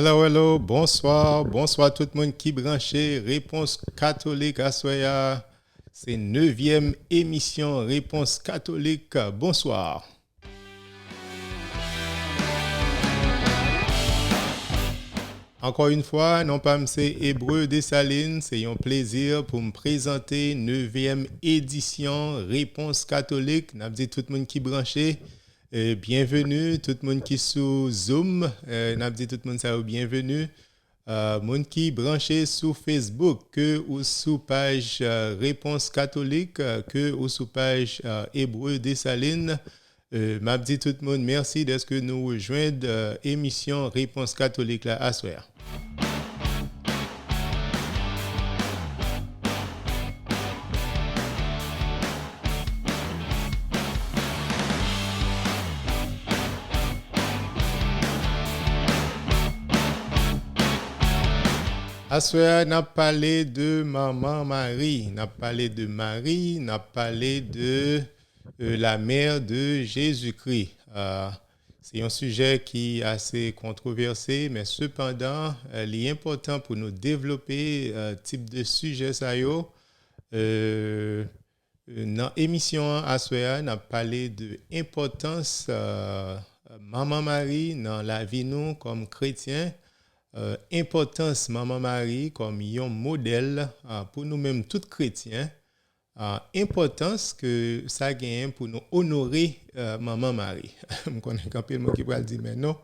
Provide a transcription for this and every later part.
Hello, hello, bonsoir tout le monde qui branché. Réponse catholique à Soya. C'est neuvième émission Réponse catholique. Bonsoir. Encore une fois, non pas c'est Hébreu Dessalines, c'est un plaisir pour me présenter neuvième édition Réponse catholique. N'a dit tout le monde qui branché. Bienvenue, tout le monde qui sous Zoom. N'a dit tout le monde ça bienvenue. Monde qui branché sur Facebook, que ou sous page Réponse catholique, que ou sous page Hébreu Dessalines. M'a dit tout le monde merci d'être que nous rejoindre émission Réponse catholique là à soir. Assoya n'a parlé de maman Marie, n'a parlé de Marie, n'a parlé de la mère de Jésus-Christ. C'est un sujet qui est assez controversé, mais cependant, il est important pour nous développer type de sujet ça yo. Dans l'émission Assoya, n'a parlé de l'importance maman Marie dans la vie nous comme chrétiens. Importance Maman Marie comme un modèle pour nous-mêmes tous chrétiens, importance que ça gagne pour nous honorer Maman Marie. Je connais quand même qui va dire mais non,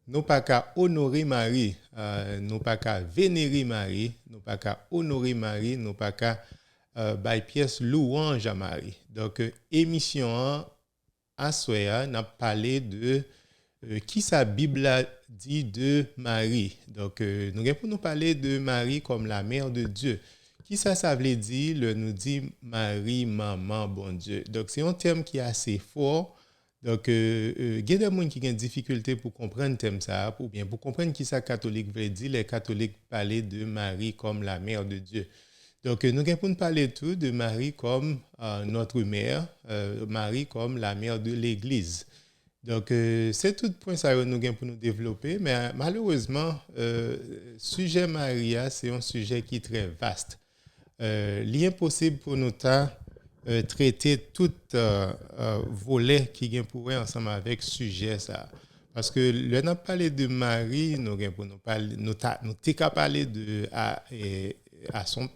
nous pas qu'à honorer Marie, nous pas qu'à vénérer Marie, nous pas qu'à honorer Marie, nous pas qu'à bailler pièce louange à Marie. Donc émission à soya n'a parlé de qui sa Bible a dit de Marie. Donc, nous allons pour nous parler de Marie comme la mère de Dieu. Qui ça veut dire? Nous dit Marie, maman, bon Dieu. Donc, c'est un terme qui est assez fort. Donc, il y a des gens qui ont des difficultés pour comprendre le thème ça, ou bien pour comprendre qui ça catholique veut dire. Les catholiques parlent de Marie comme la mère de Dieu. Donc, nous allons pour nous parler tout de Marie comme notre mère, Marie comme la mère de l'Église. Donc, c'est tout point ça que nous avons pour nous développer, mais malheureusement, sujet Maria, c'est un sujet qui est très vaste. Il est impossible pour nous traiter tout volet qui est pour ensemble avec sujet ça. Parce que le n'a parlé de Marie, nous avons pour nous parler, nous t'ai parlé de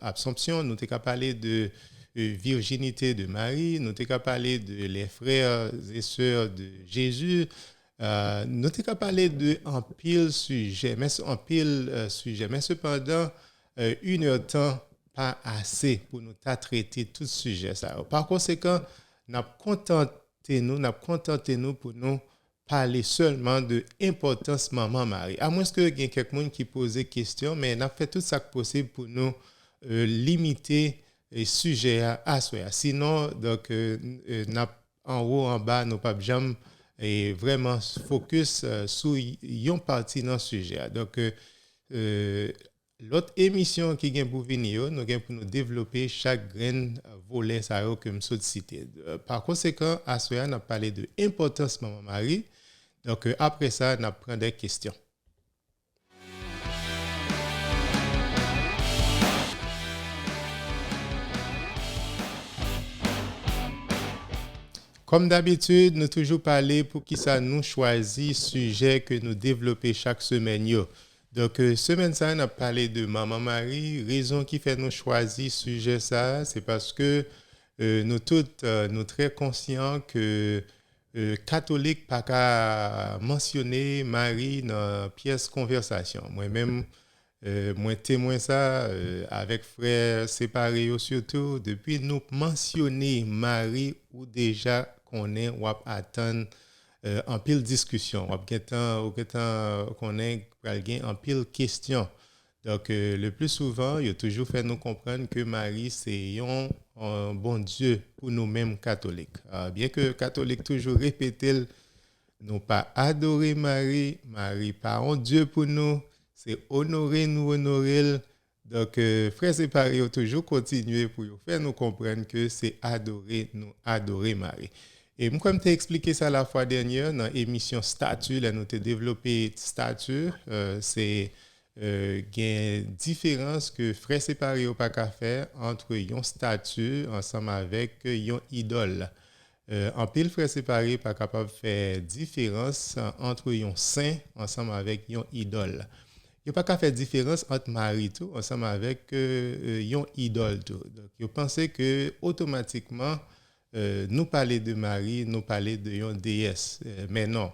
Assomption, nous t'ai parlé de virginité de Marie, nous t'ai parlé de les frères et sœurs de Jésus, nous t'ai parlé de en pile sujet, mais cependant une heure de temps pas assez pour nous traiter tout sujet ça. Par conséquent, n'a contenté nous pour nous parler seulement de l'importance maman Marie. À moins que y ait quelqu'un qui pose des questions, mais n'a fait tout ça possible pour nous limiter et sujet à soi. Sinon, donc, en haut, en bas, nous pas jamais et vraiment focus sur une partie dans le sujet. Donc, l'autre émission qui vient pour venir, nous allons pour nous développer chaque grain volet ça que nous sommes cités. Par conséquent, à soi, on a parlé de l'importance Maman Marie. Donc, après ça, on prend des questions. Comme d'habitude, nous toujours parler pour qui ça nous choisit sujet que nous développons chaque semaine. Donc, semaine ça, on a parlé de Maman Marie. Raison qui fait nous choisir sujet ça, c'est parce que nous toutes, nous très conscients que catholique pas qu'à mentionner Marie dans pièce conversation. Moi-même, moi témoin ça avec frères séparés surtout depuis nous mentionner Marie ou déjà qu'on est ou attendre en pile discussion ou qu'on est en pile question. Donc le plus souvent il a toujours fait nous comprendre que Marie c'est un bon Dieu pour nous-mêmes catholiques. Bien que catholiques toujours répéter nous pas adorer Marie, Marie pas un Dieu pour nous, c'est honorer nous honorer. Donc frères séparés ont toujours continué pour faire nous comprendre que c'est adorer nous adorer Marie. Et moi, comme tu as expliqué ça la fois dernière, dans l'émission Statut, là, nous avons développé Statut, c'est une différence que frère séparé ou pas qu'à faire entre un statut ensemble avec un idole. En pile frère séparé pas capable de faire différence entre un saint ensemble avec un idole. Il n'y a pas qu'à faire différence entre mari tout ensemble avec un idole tout. Donc, je pensais que automatiquement nous parler de Marie, nous parler de une déesse. Mais non.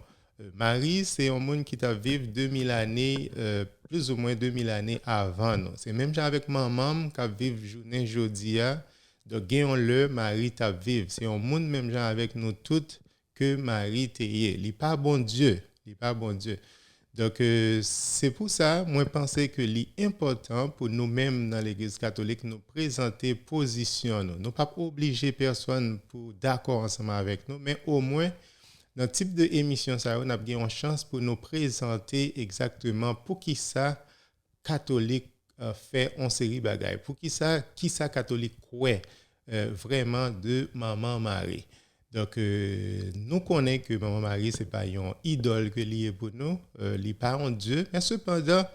Marie, c'est un monde qui t'a vécu 2000 années, plus ou moins 2000 années avant. Non? C'est même avec maman qui a vécu journée jodia. Donc, gagnons-le, Marie t'a vécu. C'est un monde même genre avec nous toutes que Marie t'est. Il n'est pas bon Dieu. Il n'est pas bon Dieu. Donc, c'est pour ça, moi, je pense que l'important pour nous-mêmes dans l'Église catholique, nous présenter position. Nous ne pas obliger personne pour d'accord ensemble avec nous, mais au moins, dans le type d'émission, ça, on a bien une chance pour nous présenter exactement pour qui ça, catholique, fait en série bagaille, pour qui ça catholique croit vraiment de Maman Marie. Donc, nous connaissons que Maman Marie, ce n'est pas une idole que liée pour nous, elle n'est pas un Dieu, mais cependant,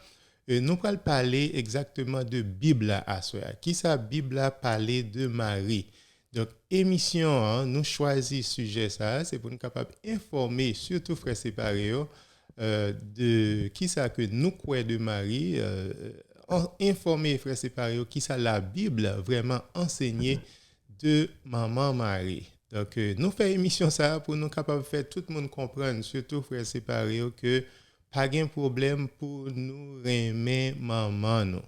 nous allons parler exactement de Bible à soi. Qui ça, Bible a parlé de Marie? Donc, émission, hein, nous choisissons sujet ça, c'est pour nous capables d'informer, surtout frères séparés, de qui ça que nous croyons de Marie, informer frères séparés, qui ça la Bible vraiment enseigné de Maman Marie. Donc, nous faisons émission ça pour nous capables de faire tout le monde comprendre, surtout frères séparés, que pas de problème pour nous aimer maman, nous.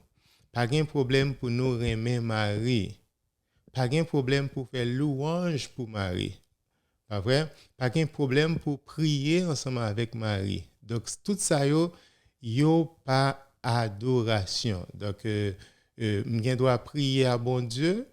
Pas de problème pour nous aimer Marie. Pas de problème pour faire louange pour Marie. Pas vrai? Pas de problème pour prier ensemble avec Marie. Donc, tout ça, yo pas adoration. Donc, on doit prier à bon Dieu.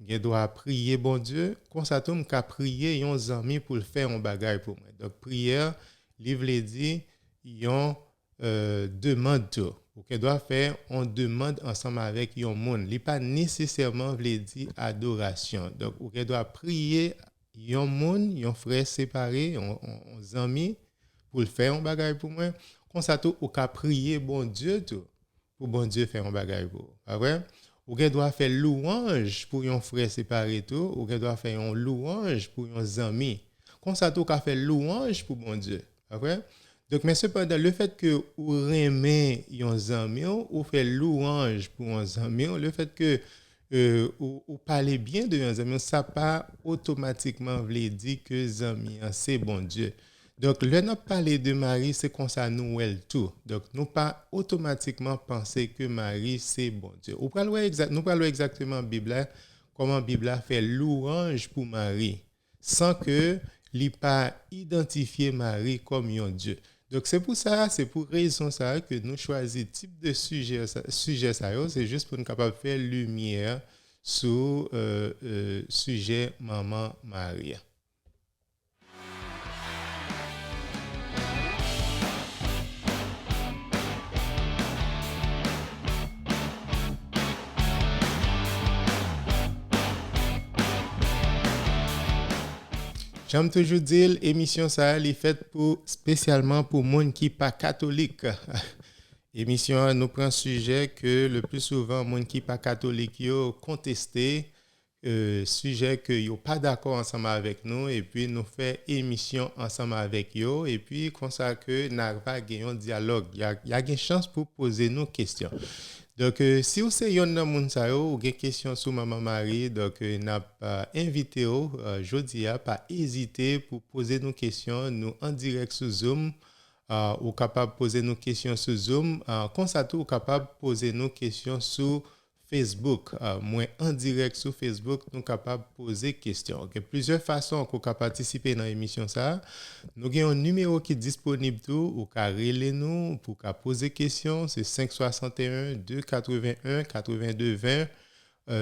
Je dois prier bon Dieu, comme ça tout m'ka prier yon ami pour le faire un bagage pour moi. Donc prière, livre les dit, yon demande tout. Ou que doit faire on demande ensemble avec yon monde. Li pas nécessairement veut dire adoration. Donc ou que doit prier yon monde, yon frère séparé, yon ami pour le faire un bagage pour moi. Comme ça tout ou ka prier bon Dieu tout pour bon Dieu faire un bagage pour. Pas vrai? Ou qu'elle doit faire louange pour un frère séparé tout, ou qu'elle doit faire une louange pour un ami. Comme ça, tout qu'à faire louange pour mon Dieu. Après? Donc, mais cependant, le fait que vous aimez un ami, ou fait louange pour un ami, le fait que ou parlez bien de un ami, ça pas automatiquement veut dire que les amis, c'est bon Dieu. Donc, le n'a parlé de Marie, c'est comme ça nous elle tout. Donc, nous pas automatiquement penser que Marie, c'est bon Dieu. Nous parlons exactement Bible, comment Bible fait louange pour Marie, sans que l'y pas identifier Marie comme un Dieu. Donc, c'est pour ça, c'est pour raison ça que nous choisissons type de sujet ça, c'est juste pour nous capable faire lumière sur sujet Maman Marie. J'aime toujours dire l'émission ça est faite spécialement pour monde qui pas catholique. Émission nous prend sujet que le plus souvent monde qui pas catholique yo contesté sujet que yo pas d'accord ensemble avec nous et puis nous fait émission ensemble avec yo et puis comme ça que n'a pas gagné un dialogue. Il y a une chance pour poser nos questions. Donc, si vous avez une ou des questions sur Maman Marie, donc, n'a pas invité, jeudi, pas hésiter pour poser nos questions, nous en direct sur Zoom, ou capable de poser nos questions sur Zoom, comme ça, tout capable de poser nos questions sur Facebook. Moi, en direct sur Facebook, nous sommes capables de poser des questions. Il y a plusieurs façons qu'on peut participer dans l'émission. Nous avons un numéro qui est disponible tout, ou qu'à relayer nous pour poser des questions. C'est 561 281 82 20.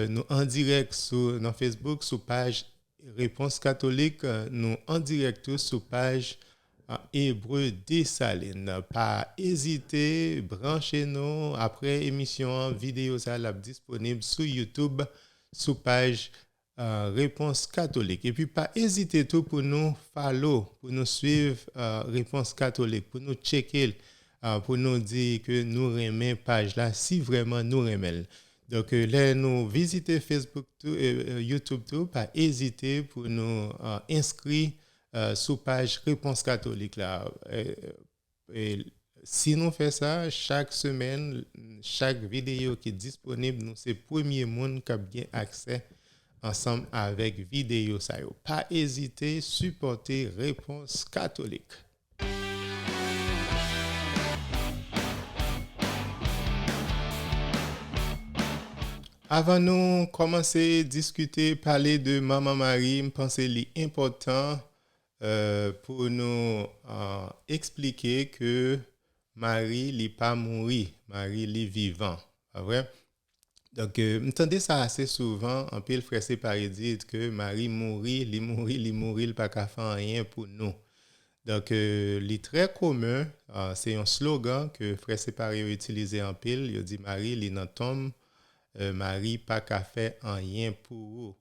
Nous en direct sur dans Facebook, sur page Réponse catholique. Nous en direct sur page Hébreu Dessalines. Pas hésiter, branchez-nous après émission vidéo ça là disponible sur YouTube sous page Réponse catholique. Et puis, pas hésiter tout pour nous follow, pour nous suivre Réponse catholique, pour nous checker, pour nous dire que nous aimons page là, si vraiment nous aimons. Donc, là, nous visiter Facebook, tout, YouTube, tout, pas hésiter pour nous inscrire sous page Réponse catholique là. Et si nous faisons ça, chaque semaine, chaque vidéo qui est disponible, nous, c'est le premier monde qui a bien accès ensemble avec vidéo ça yo. Pas hésiter, supporter Réponse catholique. Avant nous commencer à discuter, parler de Maman Marie, je pense qu'il est important pour nous expliquer que Marie n'est pas morte, Marie est vivante. Pas vrai? Donc, m'entendez ça assez souvent, en pile frère séparé dit que Marie mourit, il mourit, pas qu'à faire rien pour nous. Donc, est très commun, c'est un slogan que frère séparé a utilisé en pile, il dit Marie, il dans tombe, Marie pas qu'à faire rien pour vous.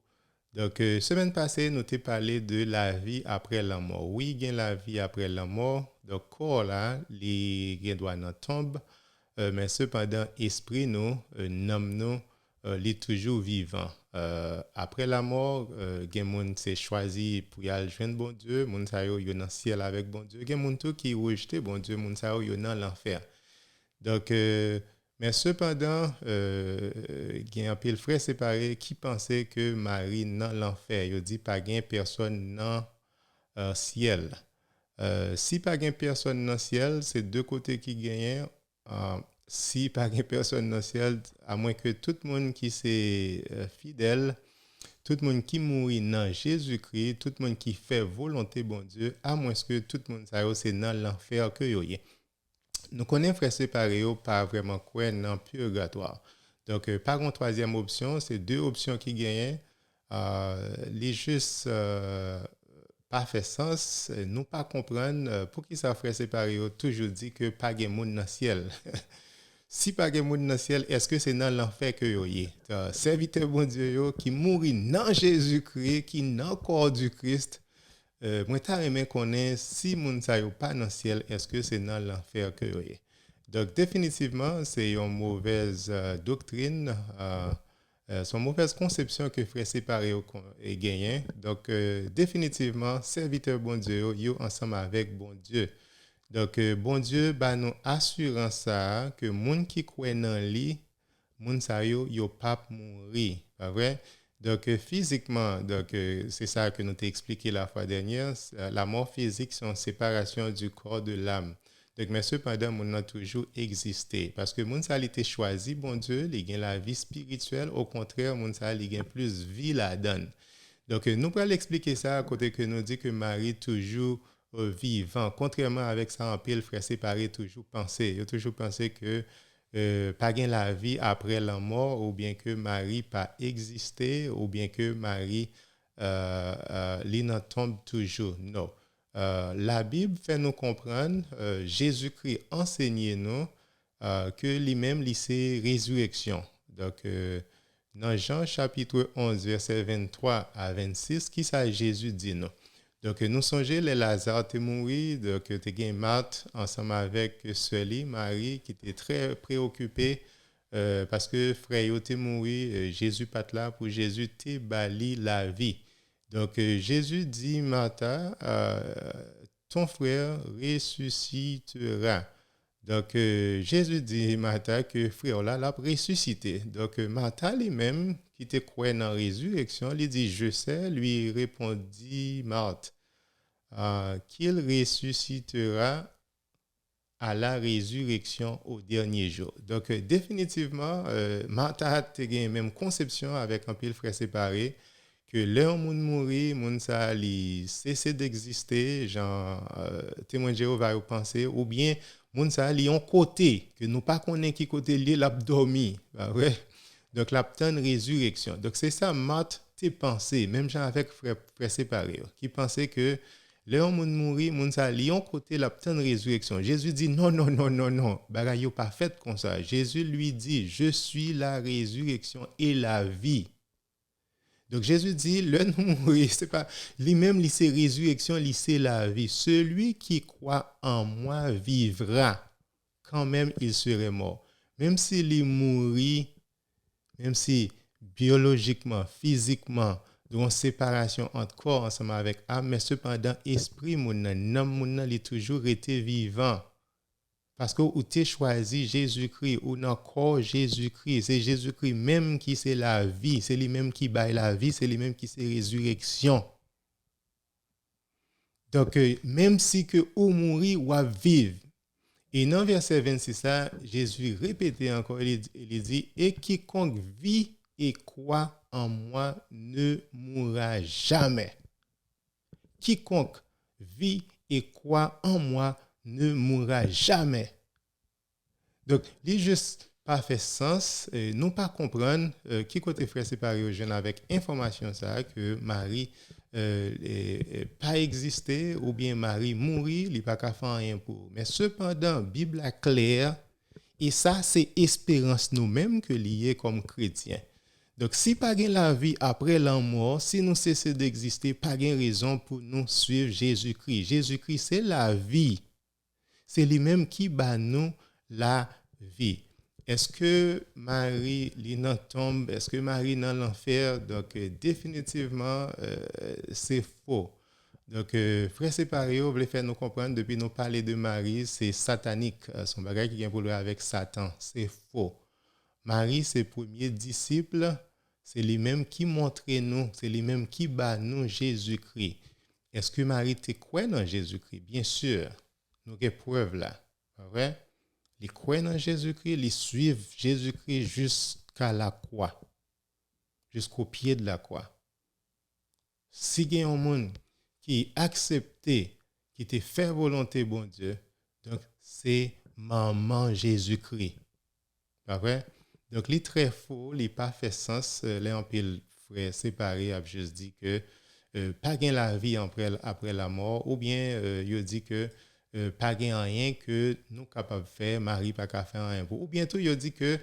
Donc, semaine passée, nous avons parlé de la vie après la mort. Oui, il y a la vie après la mort. Donc, corps là, il doit dans tombe. Mais cependant, esprit nous, nomme nous, est toujours vivant. Après la mort, il y a des gens qui choisi pour y aller joindre bon Dieu, les gens qui sont dans le ciel avec bon Dieu, il y a des gens qui rejettent bon Dieu, les gens qui sont dans l'enfer. Donc, mais cependant, il y a un peu de frères séparés qui pensaient que Marie dans l'enfer. Il dit pas qu'il personne dans le ciel. Si pas qu'il personne dans le ciel, c'est deux côtés qui gagnent. Si pas qu'il personne dans le ciel, à moins que tout le monde qui est fidèle, tout le monde qui mourit dans Jésus-Christ, tout le monde qui fait volonté bon Dieu, à moins que tout le monde c'est dans l'enfer que y est. Nous connaissons frères séparés, pas vraiment quoi dans le purgatoire. Donc, par une troisième option, c'est deux options qui gagnent. Les juste pas fait sens, nous pas comprendre pour qui ça frère séparé toujours dit que pas de monde dans le ciel. Si pas de monde dans le ciel, est-ce que c'est dans l'enfer que yo y est? Serviteur bon Dieu yo, qui mourit dans Jésus-Christ, qui dans le corps du Christ. Moi ta aimé connaître si moun sa yo pas dans le ciel, est-ce que c'est dans l'enfer que yo y est? Donc définitivement, c'est une mauvaise doctrine. C'est une mauvaise conception que frère séparé est gagné. Donc, définitivement, serviteur bon Dieu, yo ensemble avec bon Dieu. Donc, bon Dieu, nous assurant ça, que moun qui croit dans lui, moun sa yo pas mourir. Pas vrai? Donc, physiquement, donc, c'est ça que nous t'ai expliqué la fois dernière. La mort physique, c'est une séparation du corps de l'âme. Donc, mais cependant, moun a toujours existé. Parce que moun sa li te choisi, bon Dieu, il gagne la vie spirituelle. Au contraire, moun sa li gagne plus vie la donne. Donc, nous pouvons l'expliquer ça à côté que nous dit que Marie toujours vivant. Contrairement avec ça, en pile, frère séparé toujours pensé. Il a toujours pensé que pas gain la vie après la mort, ou bien que Marie pas existé, ou bien que Marie l'ina tombe toujours. Non. La Bible fait nous comprendre, Jésus-Christ enseigne nous que lui-même, c'est résurrection. Donc, dans Jean chapitre 11, verset 23 à 26, qui ça Jésus dit nous? Donc, nous songeons les Lazare était mort, donc tu as Marthe ensemble avec Sœur Marie qui était très préoccupée parce que frère était mort, Jésus pas là pour Jésus te bali la vie. Donc, Jésus dit, Martha, ton frère ressuscitera. Donc, Jésus dit, Martha, que frère là l'a ressuscité. Donc, Martha lui-même, qui était croyant dans la résurrection, lui dit, je sais, lui répondit Marthe, qu'il ressuscitera à la résurrection au dernier jour. Donc, définitivement, Martha a la même conception avec un pile frère séparé, que l'un moun mourir, moun sa li cesse d'exister, genre témoin de Jéhovah va penser, ou bien moun sa li on côté que nous pas connaît qui côté li l'a dormi, ouais. Donc la pleine résurrection. Donc c'est ça Marthe t'es pensé, même gens avec frère séparé qui pensait que l'un moun mourir, moun sa li on côté la pleine résurrection. Jésus dit non non non non non, bagay yo pas fait comme ça. Jésus lui dit je suis la résurrection et la vie. Donc Jésus dit, le nous mourir, c'est pas lui-même, c'est résurrection, c'est la vie. Celui qui croit en moi vivra, quand même il serait mort. Même s'il est mourit, même si biologiquement, physiquement, il y a une séparation entre corps ensemble avec âme, mais cependant, esprit, l'homme, il est toujours été vivant. Parce que vous avez choisi Jésus-Christ, ou dans le corps Jésus-Christ. C'est Jésus-Christ même qui c'est la vie. C'est lui-même qui baille la vie. C'est lui-même qui c'est résurrection. Donc, même si que vous mourrez ou vivre. Et dans verset 26, là, Jésus répète encore, il dit, et quiconque vit et croit en moi ne mourra jamais. Quiconque vit et croit en moi ne mourra jamais. Donc, il juste pas fait sens, nous pas comprendre qui côté frère séparé aux jeunes avec information ça que Marie pas existé ou bien Marie mourir, il pas qu'à faire rien pour. Mais cependant, Bible est claire et ça c'est espérance nous-mêmes que lié comme chrétiens. Donc, si pas gain la vie après la mort, si nous cessons d'exister, pas gain raison pour nous suivre Jésus-Christ. Jésus-Christ, c'est la vie. C'est lui-même qui bat nous la vie. Est-ce que Marie dans tombe? Est-ce que Marie dans l'enfer? Donc, définitivement, c'est faux. Donc, frère séparé, vous voulez faire nous comprendre, depuis nous parler de Marie, c'est satanique. Son bagage qui vient pour lui avec Satan. C'est faux. Marie, c'est le premier disciple. C'est lui-même qui montre nous, c'est lui-même qui bat nous Jésus-Christ. Est-ce que Marie te croit dans Jésus-Christ? Bien sûr. Nous avons preuve là. Vrai? Les croient dans Jésus-Christ, ils suivent Jésus-Christ jusqu'à la croix, jusqu'au pied de la croix. Si il y a un monde qui accepte, qui te fait volonté, bon Dieu, donc c'est maman Jésus-Christ. Pas vrai? Donc, il est très faux, il n'a pas fait sens. Là, on peut le frère séparé, a juste dit que pas gain la vie après la mort, ou bien il dit que pas gain rien que nous capables de faire, Marie pas capable faire rien pour. Ou bien tout, il dit que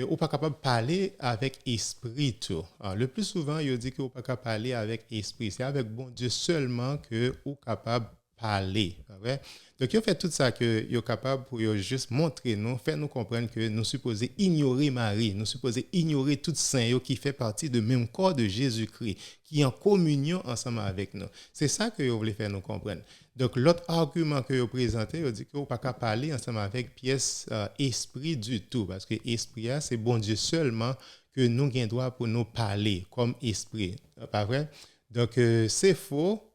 ou pas capable de parler avec esprit tout. Alors, le plus souvent, il dit que ou pas capable de parler avec esprit. C'est avec bon Dieu seulement que ou capable de parler. Vrai? Donc, il fait tout ça que il est capable pour juste montrer nous, faire nous comprendre que nous supposons ignorer Marie, nous supposons ignorer tout saint qui fait partie du même corps de Jésus-Christ, qui est en communion ensemble avec nous. C'est ça que vous voulez faire nous comprendre. Donc, l'autre argument que vous présentez, vous dit que vous ne pouvez pas parler ensemble avec pièce esprit du tout, parce que esprit, c'est bon Dieu seulement que nous avons droit pour nous parler comme esprit. Pas vrai? Donc, c'est faux.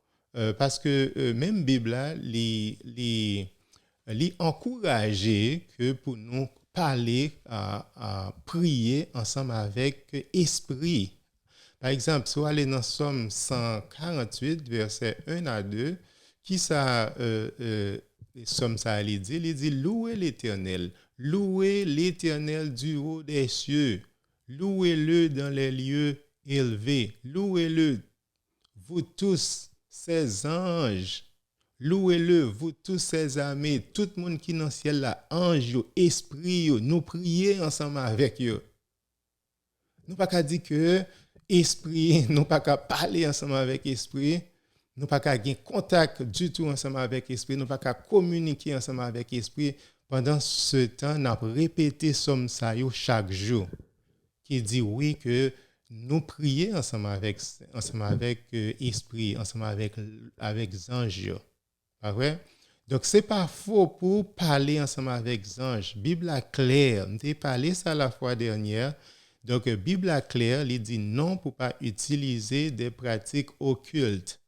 Parce que même Bible les encourager que pour nous parler à prier ensemble avec esprit. Par exemple, si vous allez dans Somme 148 verset 1 à 2, qui ça Somme ça il dit louez l'Éternel du haut des cieux, louez-le dans les lieux élevés, louez-le vous tous ses anges, louez-le, vous tous ses amis, tout le monde qui est dans le ciel là, anges, esprit, nous prions ensemble avec eux. Nous pas qu'à dire que esprit, nous pas qu'à parler ensemble avec esprit, nous pas qu'à avoir contact du tout ensemble avec esprit, nous pas qu'à communiquer ensemble avec esprit. Pendant ce temps, nous avons répété somme ça chaque jour, qui dit oui que nous prier ensemble avec esprit, ensemble avec anges. Pas vrai? Donc c'est pas faux pour parler ensemble avec anges. Bible est claire, on a parlé ça la fois dernière. Donc Bible est claire, il dit non pour pas utiliser des pratiques occultes.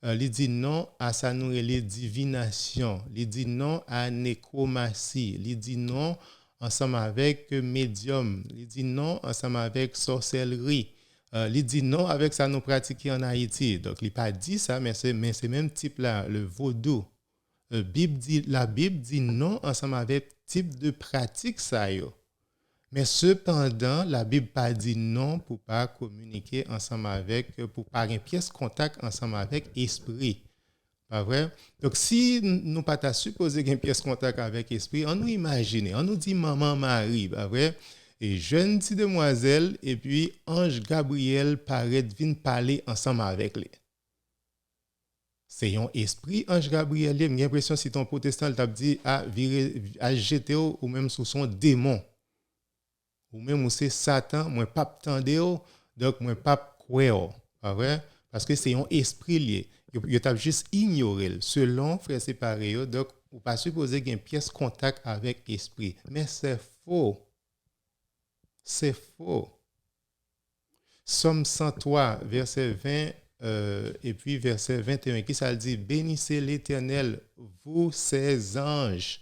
Il dit non à ça nous les divinations, il dit non à nécromancie, il dit non ensemble avec médium, il dit non ensemble avec sorcellerie, il dit non avec ça nous pratiquons en Haïti. Donc il pas dit ça, mais c'est même type là, le vaudou. La Bible dit non ensemble avec type de pratique ça yo. Mais cependant, la Bible pas dit non pour pas communiquer ensemble avec, pour pas une pièce contact ensemble avec esprit. Pas vrai? Donc, si nous pas supposé une pièce contact avec esprit, on nous imagine, on nous dit maman Marie, pas vrai? et jeune petite demoiselle, et puis ange Gabriel paraît vient parler ensemble avec lui. C'est un esprit, ange Gabriel, j'ai l'impression si ton protestant t'a dit à jeter ou même sous son démon. Ou même où c'est Satan, moi pas tendre, donc moi pas croire. Pas vrai? Parce que c'est un esprit lié. Il t'a juste ignoré. Selon frère séparé, donc ou pas supposé qu'il y ait une pièce contact avec esprit. Mais c'est faux. C'est faux. Somme 103, verset 20 et puis verset 21, qui ça dit, bénissez l'Éternel, vous ses anges.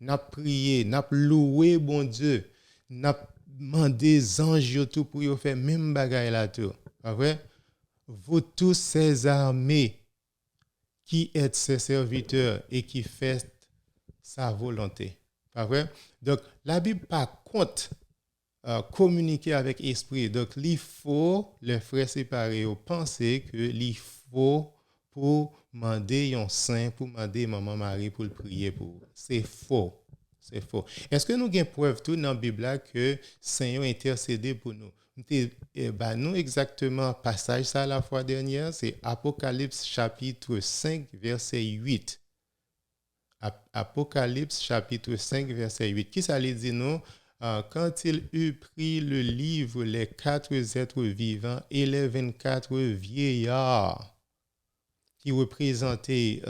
N'a prié, n'a loué bon Dieu, n'a demandé anges tout pour y faire même bagaille là tout. Pas vrai? Vous tous ces armées qui êtes ses serviteurs et qui faites sa volonté. Pas vrai? Donc la Bible par contre communiquer avec esprit. Donc, il faut, les frères séparés, penser que il faut pour demander un saint, pour demander maman Marie pour le prier pour. C'est faux. C'est faux. Est-ce que nous avons preuve tout dans la Bible que le Seigneur a intercédé pour nous? Nous exactement passage ça la fois dernière, c'est Apocalypse chapitre 5, verset 8. Apocalypse chapitre 5, verset 8. Qui ça dit nous? Quand il eut pris le livre, les 4 êtres vivants et les 24 vieillards qui représentaient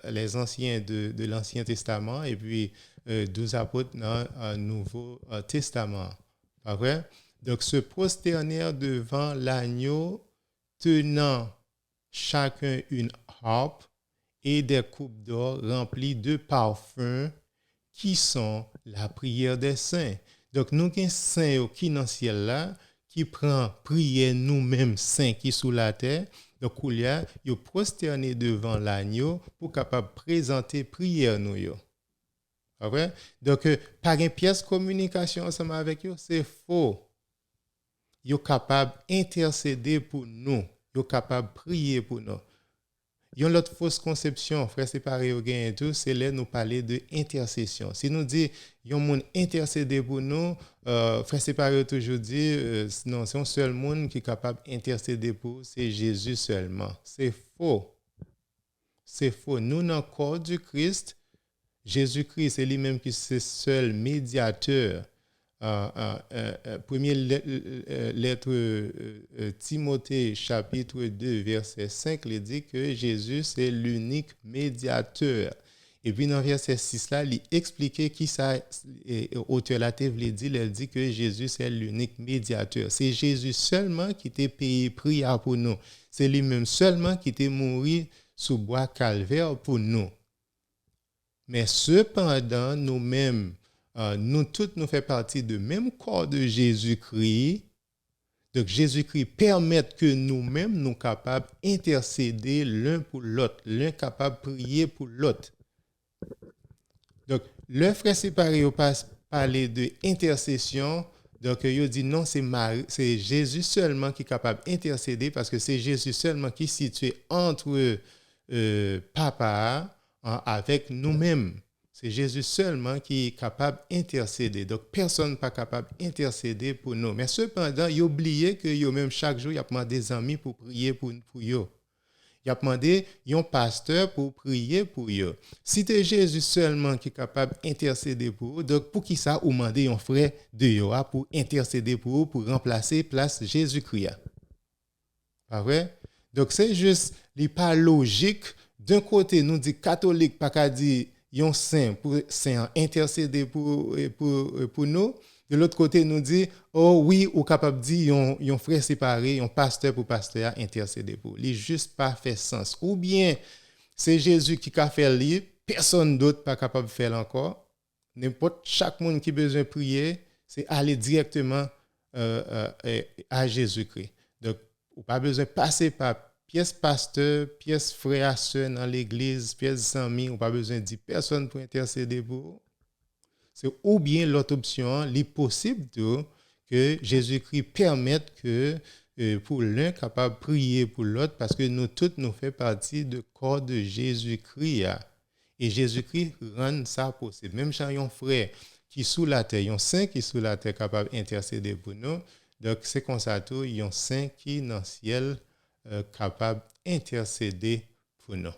les anciens de l'Ancien Testament et puis 12 apôtres dans le Nouveau Testament. Pas vrai? Donc, se prosternèrent devant l'agneau, tenant chacun une harpe et des coupes d'or remplies de parfums qui sont la prière des saints. Donc, nous avons un saint qui est dans le ciel là, qui prend prière nous-mêmes saints qui sont sous la terre. Donc, il y a prosterné devant l'agneau pour capable présenter prière nous. Ah ouais? Donc, par une pièce de communication ensemble avec eux, c'est faux. Ils sont capables d'intercéder pour nous. Ils sont capables de prier pour nous. Il y a une autre fausse conception, frère séparé au gain et tout, c'est là nous parler de intercession. Si nous dit il y a un monde intercédé pour nous, frère séparé toujours dit non, c'est un seul monde qui est capable d'intercéder pour, c'est Jésus seulement. C'est faux. C'est faux. Nous dans le corps du Christ, Jésus-Christ c'est lui-même qui est seul médiateur. Première lettre Timothée chapitre 2 verset 5 il dit que Jésus c'est l'unique médiateur et puis dans verset 6 là il expliquait qui ça auteur la il dit que Jésus c'est l'unique médiateur, c'est Jésus seulement qui était payé prix pour nous, c'est lui-même seulement qui était mort sous bois calvaire pour nous. Mais cependant nous-mêmes nous tous nous faisons partie du même corps de Jésus-Christ. Donc Jésus-Christ permet que nous-mêmes nous capables d'intercéder l'un pour l'autre, l'un capable de prier pour l'autre. Donc le frère séparé au parler de intercession, donc il dit non, c'est Jésus seulement qui est capable d'intercéder parce que c'est Jésus seulement qui est situé entre papa avec nous-mêmes. C'est Jésus seulement qui est capable d'intercéder. Donc, personne n'est pas capable d'intercéder pour nous. Mais cependant, il a oublié que même chaque jour, il a demandé des amis pour prier pour eux. Il a demandé un pasteur pour prier pour eux. Si c'est Jésus seulement qui est capable d'intercéder pour eux, donc pour qui ça, ou demander un frère de eux pour intercéder pour eux, pour remplacer place Jésus-Christ. Pas vrai? Donc, c'est juste, il n'est pas logique. D'un côté, nous dit catholique, pas qu'à dire yon saint pour saint intercéder pour nous. De l'autre côté nous dit oh oui ou capable dire yon frère séparé, yon pasteur pour pasteur intercéder pour. Il juste pas fait sens. Ou bien c'est Jésus qui a fait lui, personne d'autre pas capable de faire encore. N'importe chaque monde qui besoin de prier, c'est aller directement à Jésus-Christ. Donc ou pas besoin de passer par pièce pasteur, pièce frère, sœur dans l'église, pièce amis, on pas besoin de 10 personnes pour intercéder pour. C'est ou bien l'autre option, il est possible que Jésus-Christ permette que pour l'un capable de prier pour l'autre parce que nous tous nous faisons partie du corps de Jésus-Christ. Et Jésus-Christ rend ça possible. Même si un frère qui sous la terre, un saint qui sous la terre capable d'intercéder pour nous. Donc c'est comme ça tout, un saint qui dans le ciel capable d'intercéder pour nous.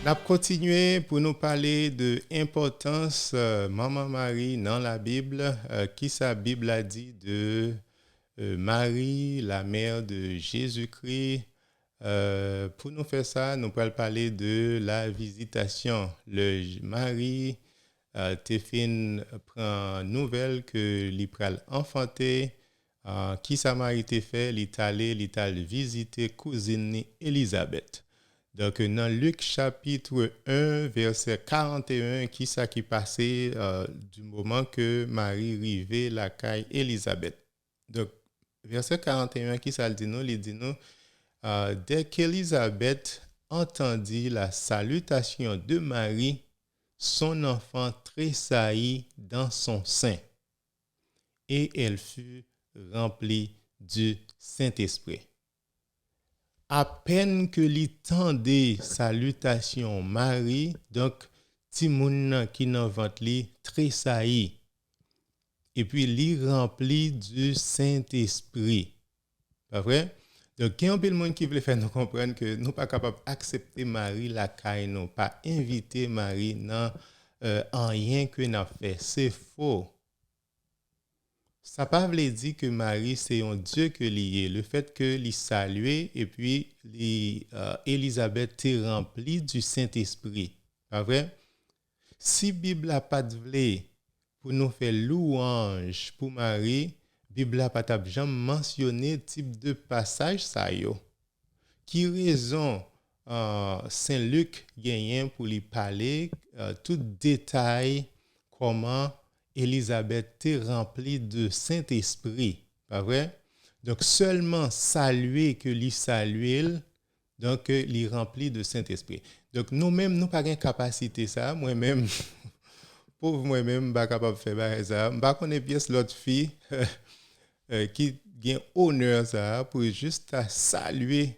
On a continué pour nous parler de l'importance Maman Marie dans la Bible. Qui sa Bible a dit de Marie, la mère de Jésus-Christ. Pour nous faire ça, nous allons parler de la visitation. Marie, Téphine prend nouvelle que l'Ipral enfanté. Qui sa Marie te fait, l'Italie visiter cousine Élisabeth. Donc, dans Luc chapitre 1, verset 41, qui ça qui passait du moment que Marie rivait la caille Élisabeth. Donc, verset 41, qui ça le dit nous? Il dit nous, dès qu'Élisabeth entendit la salutation de Marie, son enfant tressaillit dans son sein et elle fut remplie du Saint-Esprit. À peine que l'entendait salutation Marie, donc Timoun qui dans ventre li tressaillit et puis li rempli du Saint-Esprit. Pas vrai? Donc il y a un peu de monde qui veut faire nous comprendre que nous pas capable d'accepter Marie la caille non, pas inviter Marie dans rien que n'a fait, c'est faux. Ça ne veut pas dire que Marie, c'est un Dieu que lié. Le fait que l'y saluer et puis Élisabeth est remplie du Saint-Esprit. Pas vrai? Si la Bible n'a pas de vle pour nous faire louange pour Marie, la Bible n'a pas jamais mentionné type de passage ça yo. Qui raison Saint Luc gagne pour lui parler tout détail comment Élisabeth est remplie de Saint-Esprit, pas vrai? Donc seulement saluer que lui salue, donc lui rempli de Saint-Esprit. Donc nous-mêmes nous pas gain capacité ça, moi-même pauvre moi-même pas capable faire ça. Pas connaît pièce l'autre fille qui gain honneur ça pour juste saluer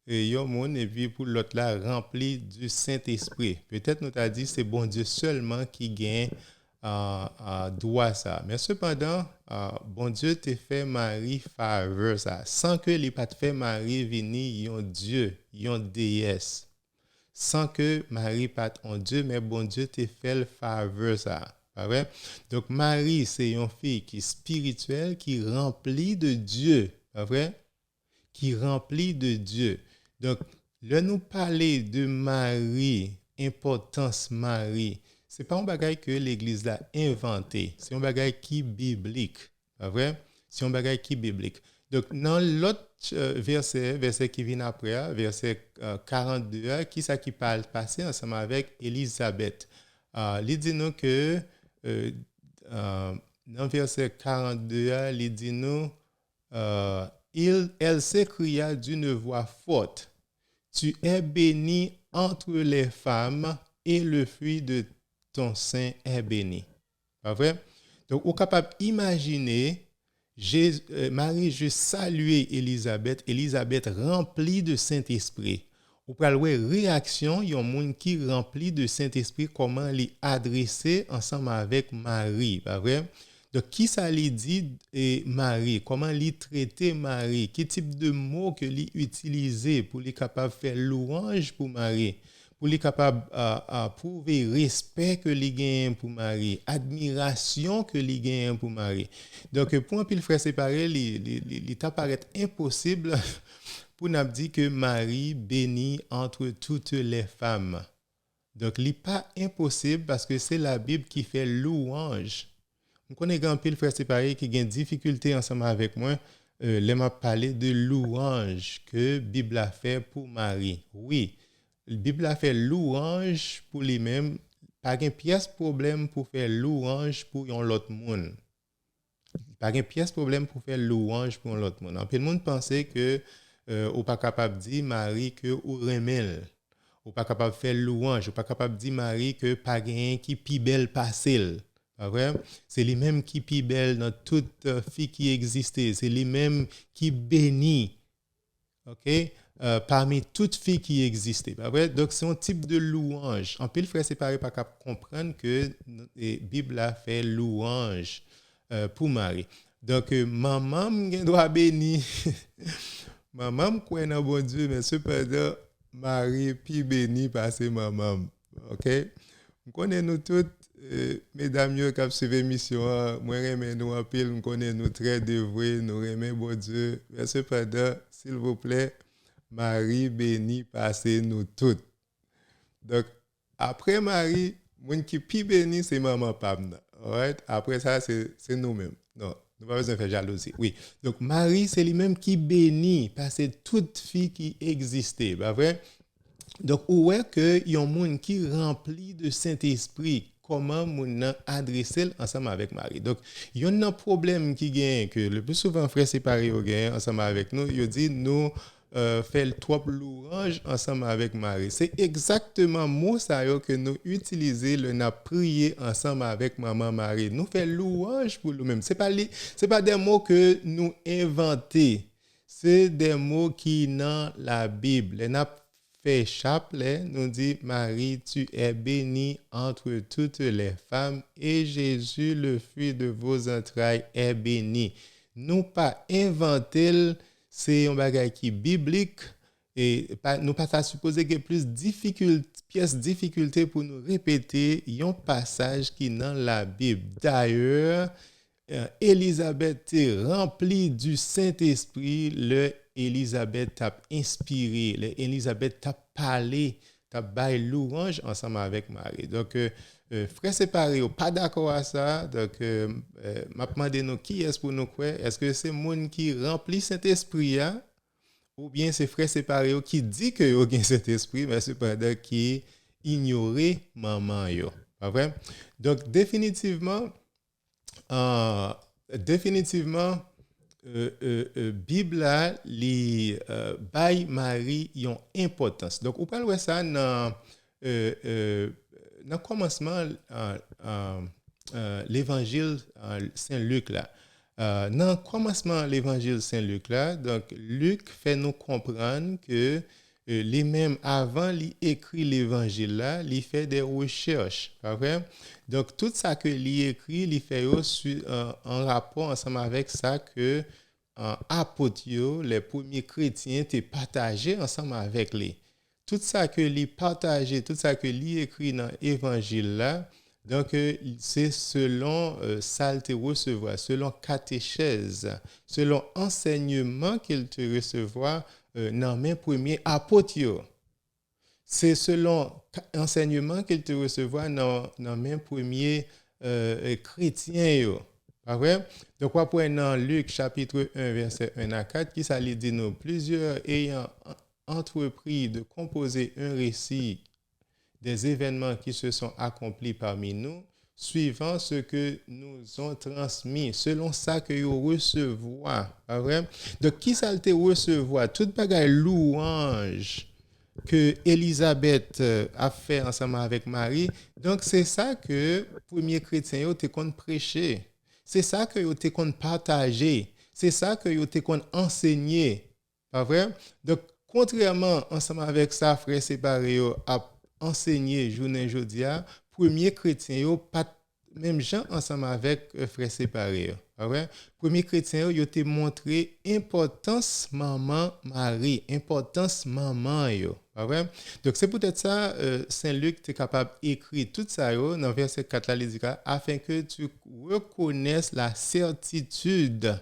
yon monde et puis pour l'autre là rempli du Saint-Esprit. Peut-être nous t'a dit c'est bon Dieu seulement qui gagne droit ça. Mais cependant, bon Dieu te fait Marie faveur ça. Sans que les pas te fait Marie venir yon Dieu, yon déesse. Sans que Marie pas en Dieu, mais bon Dieu te fait le faveur ça. Pas vrai? Donc Marie, c'est une fille qui est spirituelle, qui est remplie de Dieu. Pas vrai? Qui est remplie de Dieu. Donc, là nous parler de Marie, importance Marie, c'est pas un bagage que l'église l'a inventé, c'est un bagage qui est biblique, pas vrai? C'est un bagage qui est biblique. Donc dans l'autre verset qui vient après, verset 42, qui ça qui parle passer ensemble avec Élisabeth. Il dit nous que dans verset 42, il dit nous elle s'écria d'une voix forte, tu es bénie entre les femmes et le fruit de ton sein est béni. Pas vrai? Donc, on est capable d'imaginer Marie juste saluer Élisabeth, Élisabeth remplie de Saint-Esprit. On peut voir réaction, il y a un monde qui rempli de Saint-Esprit, comment les adresser ensemble avec Marie. Pas vrai? Donc, qui ça lui dit Marie? Comment lui traiter Marie? Quel type de mots que lui utiliser pour lui capable faire louange pour Marie? pour les capable à prouver respect que les gagne pour Marie, admiration que les gagne pour Marie. Donc pour un pile frère séparé, il t'apparaît impossible pour nous dire que Marie bénit entre toutes les femmes. Donc il n'est pas impossible parce que c'est la Bible qui fait louange. On connaît grand pile frère séparé qui a une difficulté ensemble avec moi. Là m'a parlé de louange que Bible a fait pour Marie. Oui, la Bible a fait louange pour lui-même. Pas une pièce problème pour faire louange pour un autre monde. Pas une pièce problème pour faire louange pour un autre monde. En peu de monde pensait que ou pas capable de dire Marie que ou remel. Ou pas capable de faire louange, ou pas capable de dire Marie que pas rien qui pi belle passel. Pas vrai? C'est les mêmes qui pi belle dans toute fille qui existait, c'est les mêmes qui bénit. OK? Parmi toutes filles qui existaient. Pas vrai? Donc c'est un type de louange. En pile frère séparé pas capable comprendre que la Bible a fait louange pour Marie. Donc maman doit bénir. Maman croit dans bon Dieu mais cependant Marie puis béni par ses mamans. OK? Nous connaissons nous toutes, mesdames qui ont suivi l'émission, moi j'aime nous en pile, nous connaissons nous très dévoués, nous aimons bon Dieu. Mais cependant, s'il vous plaît, Marie béni par nous toutes. Donc, après Marie, mon qui plus béni, c'est maman Pam. Right? Après ça, c'est nous-mêmes. Non. Nous pas besoin de faire jalousie. Oui. Donc, Marie, c'est lui-même qui bénit, parce que toute fille qui existait. Pas vrai? Donc, où est que y a un monde qui rempli de Saint-Esprit, comment moun adresser ensemble avec Marie. Donc, il y a un problème qui gagne, que le plus souvent, frère séparé au gagne ensemble avec nous, il dit, nous, fait trop louange ensemble avec Marie. C'est exactement mot ça que nous utilisons le n'a prié ensemble avec maman Marie. Nous fait louange pour nous-mêmes. C'est pas des mots que nous inventons. C'est des mots qui dans la Bible. Les n'a fait chapelet nous dit Marie, tu es bénie entre toutes les femmes et Jésus, le fruit de vos entrailles, est béni. Nous pas inventé, c'est un bagage qui est biblique et nous pas supposer qu'il y a plus pièces difficultés pour nous répéter un passage qui est dans la Bible. D'ailleurs, Élisabeth est remplie du Saint-Esprit, Élisabeth a inspiré, Élisabeth a parlé, a baillé louange ensemble avec Marie. Donc, frère séparé, pas d'accord à ça. Donc, m'a demandé nous qui est-ce pour nous croire. Est-ce que c'est monde qui remplit Saint-Esprit ou bien c'est frère séparé qui dit que yo gen Saint-Esprit mais cependant qui ignorer maman yo. Pas vrai? Donc, définitivement Bible là li bay Marie yon importance. Donc on parle ça dans commencement l'évangile Saint-Luc là. Dans commencement l'évangile Saint-Luc là, donc Luc fait nous comprendre que lui-même avant lui écrit l'évangile là, il fait des recherches, pas vrai? Donc tout ça que lui écrit, il fait aussi en rapport ensemble avec ça que apôtres, les premiers chrétiens étaient partagés ensemble avec lui. Tout ça que lui partageait, tout ça que lui écrit dans l'évangile là, donc c'est selon ça te recevoir, selon catéchèse, selon enseignement qu'il te recevoir dans mes premiers apôtres. C'est selon enseignement qu'il te recevoir dans mes premiers chrétiens. Pas vrai? Donc, on prend dans Luc chapitre 1, verset 1 à 4, qui ça dit nous, plusieurs ayant entrepris de composer un récit des événements qui se sont accomplis parmi nous, suivant ce que nous ont transmis, selon ça que vous recevoir. Pas vrai? Donc, qui ça te recevoir? Toute bagaille louange que Élisabeth a fait ensemble avec Marie. Donc, c'est ça que premier chrétien te compte prêcher. C'est ça que te compte partager. C'est ça que te compte enseigner. Pas vrai? Donc, contrairement ensemble avec ça, frère séparé a enseigné journée jodia, premier chrétien pas même gens ensemble avec frère séparé. Pas vrai? Premier chrétien, yo te montré importance maman Marie, importance maman yo. Pas vrai? Donc c'est peut-être ça Saint Luc est capable d'écrire tout ça yo dans verset 4 là il dit afin que tu reconnaisses la certitude.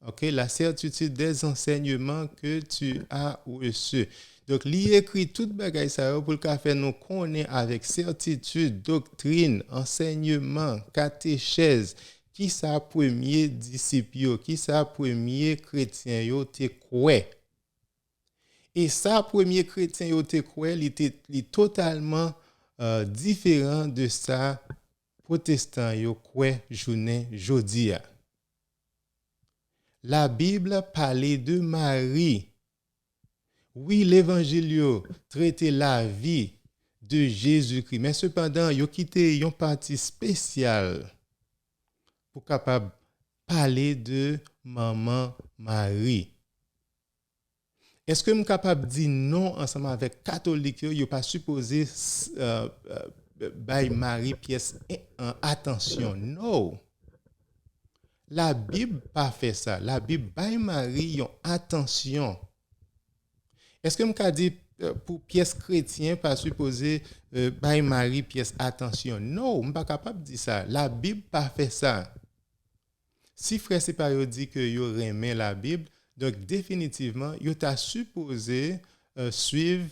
OK, la certitude des enseignements que tu as reçus. Donc, il écrit tout bagay ça pour le faire nous connaître avec certitude, doctrine, enseignement, catéchèse, qui sa premier disciple, qui sa premier chrétien yo te croit. Et ça premier chrétien yo te croit, il était totalement différent de ça protestant yo croit journée jodi a. La Bible parlait de Marie. Oui, l'évangile traitait la vie de Jésus-Christ, mais cependant, il a quitté une partie spéciale pour capable parler de maman Marie. Est-ce que je suis capable de dire non ensemble avec catholique, il n'est pas supposé Marie pièce attention? Non. La Bible pas fait ça. La Bible bail Marie yon attention. Est-ce que m'ka dit pour pièce chrétien pas supposé bail Marie pièce attention? Non, m'pas capable de dire ça. La Bible pas fait ça. Si frère c'est pas dit que yo remet la Bible, donc définitivement yo t'a supposé suivre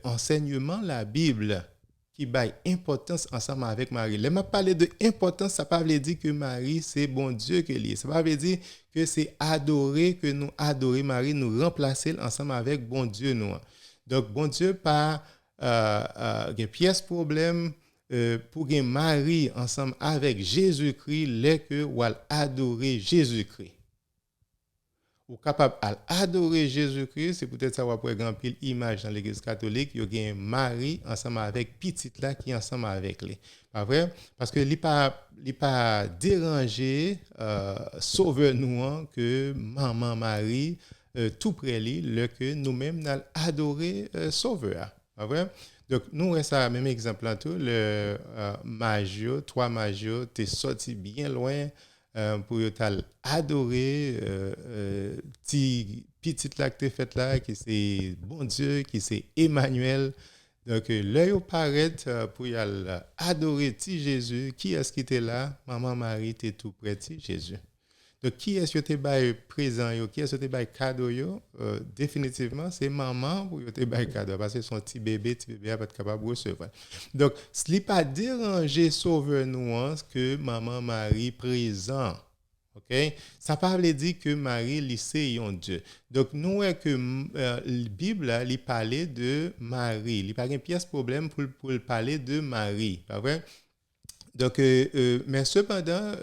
enseignement la Bible qui baille importance ensemble avec Marie. Là, m'a parlé de importance, ça ne veut pas dire que Marie, c'est bon Dieu que lié. Ça ne veut pas dire que c'est adorer, que nous adorer Marie, nous remplacer ensemble avec bon Dieu. Nous. Donc, bon Dieu, pas une pièce problème pour que Marie, ensemble avec Jésus-Christ, les que ou adorer Jésus-Christ. Ou capable d'adorer Jésus-Christ, c'est peut-être ça va pour grand pile image dans l'église catholique, il y a Marie ensemble avec petite là qui ensemble avec lui. Pas vrai? Parce que il pas dérangé sauveur nous que maman Marie tout près lui le que nous-mêmes nous adorer sauveur. Pas vrai? Donc nous ça même exemple là tout le Magio, trois Magio, t'es sorti bien loin pour adorer petit là que tu fait là qui c'est bon Dieu qui c'est Emmanuel donc là paraît pour adorer petit Jésus qui est-ce qui était là maman Marie était tout près de Jésus donc qui est-ce que tu es présent qui est-ce que tu es cadeau définitivement c'est maman pour te bail cadeau parce que son petit bébé va pas être capable de recevoir donc ce n'est pas déranger sauveur nuance que maman Marie présent. OK, ça parle dit que Marie lycée un Dieu. Donc nous que la Bible il parlait de Marie, il pas une pièce problème pour parler de Marie, pas vrai? Donc mais cependant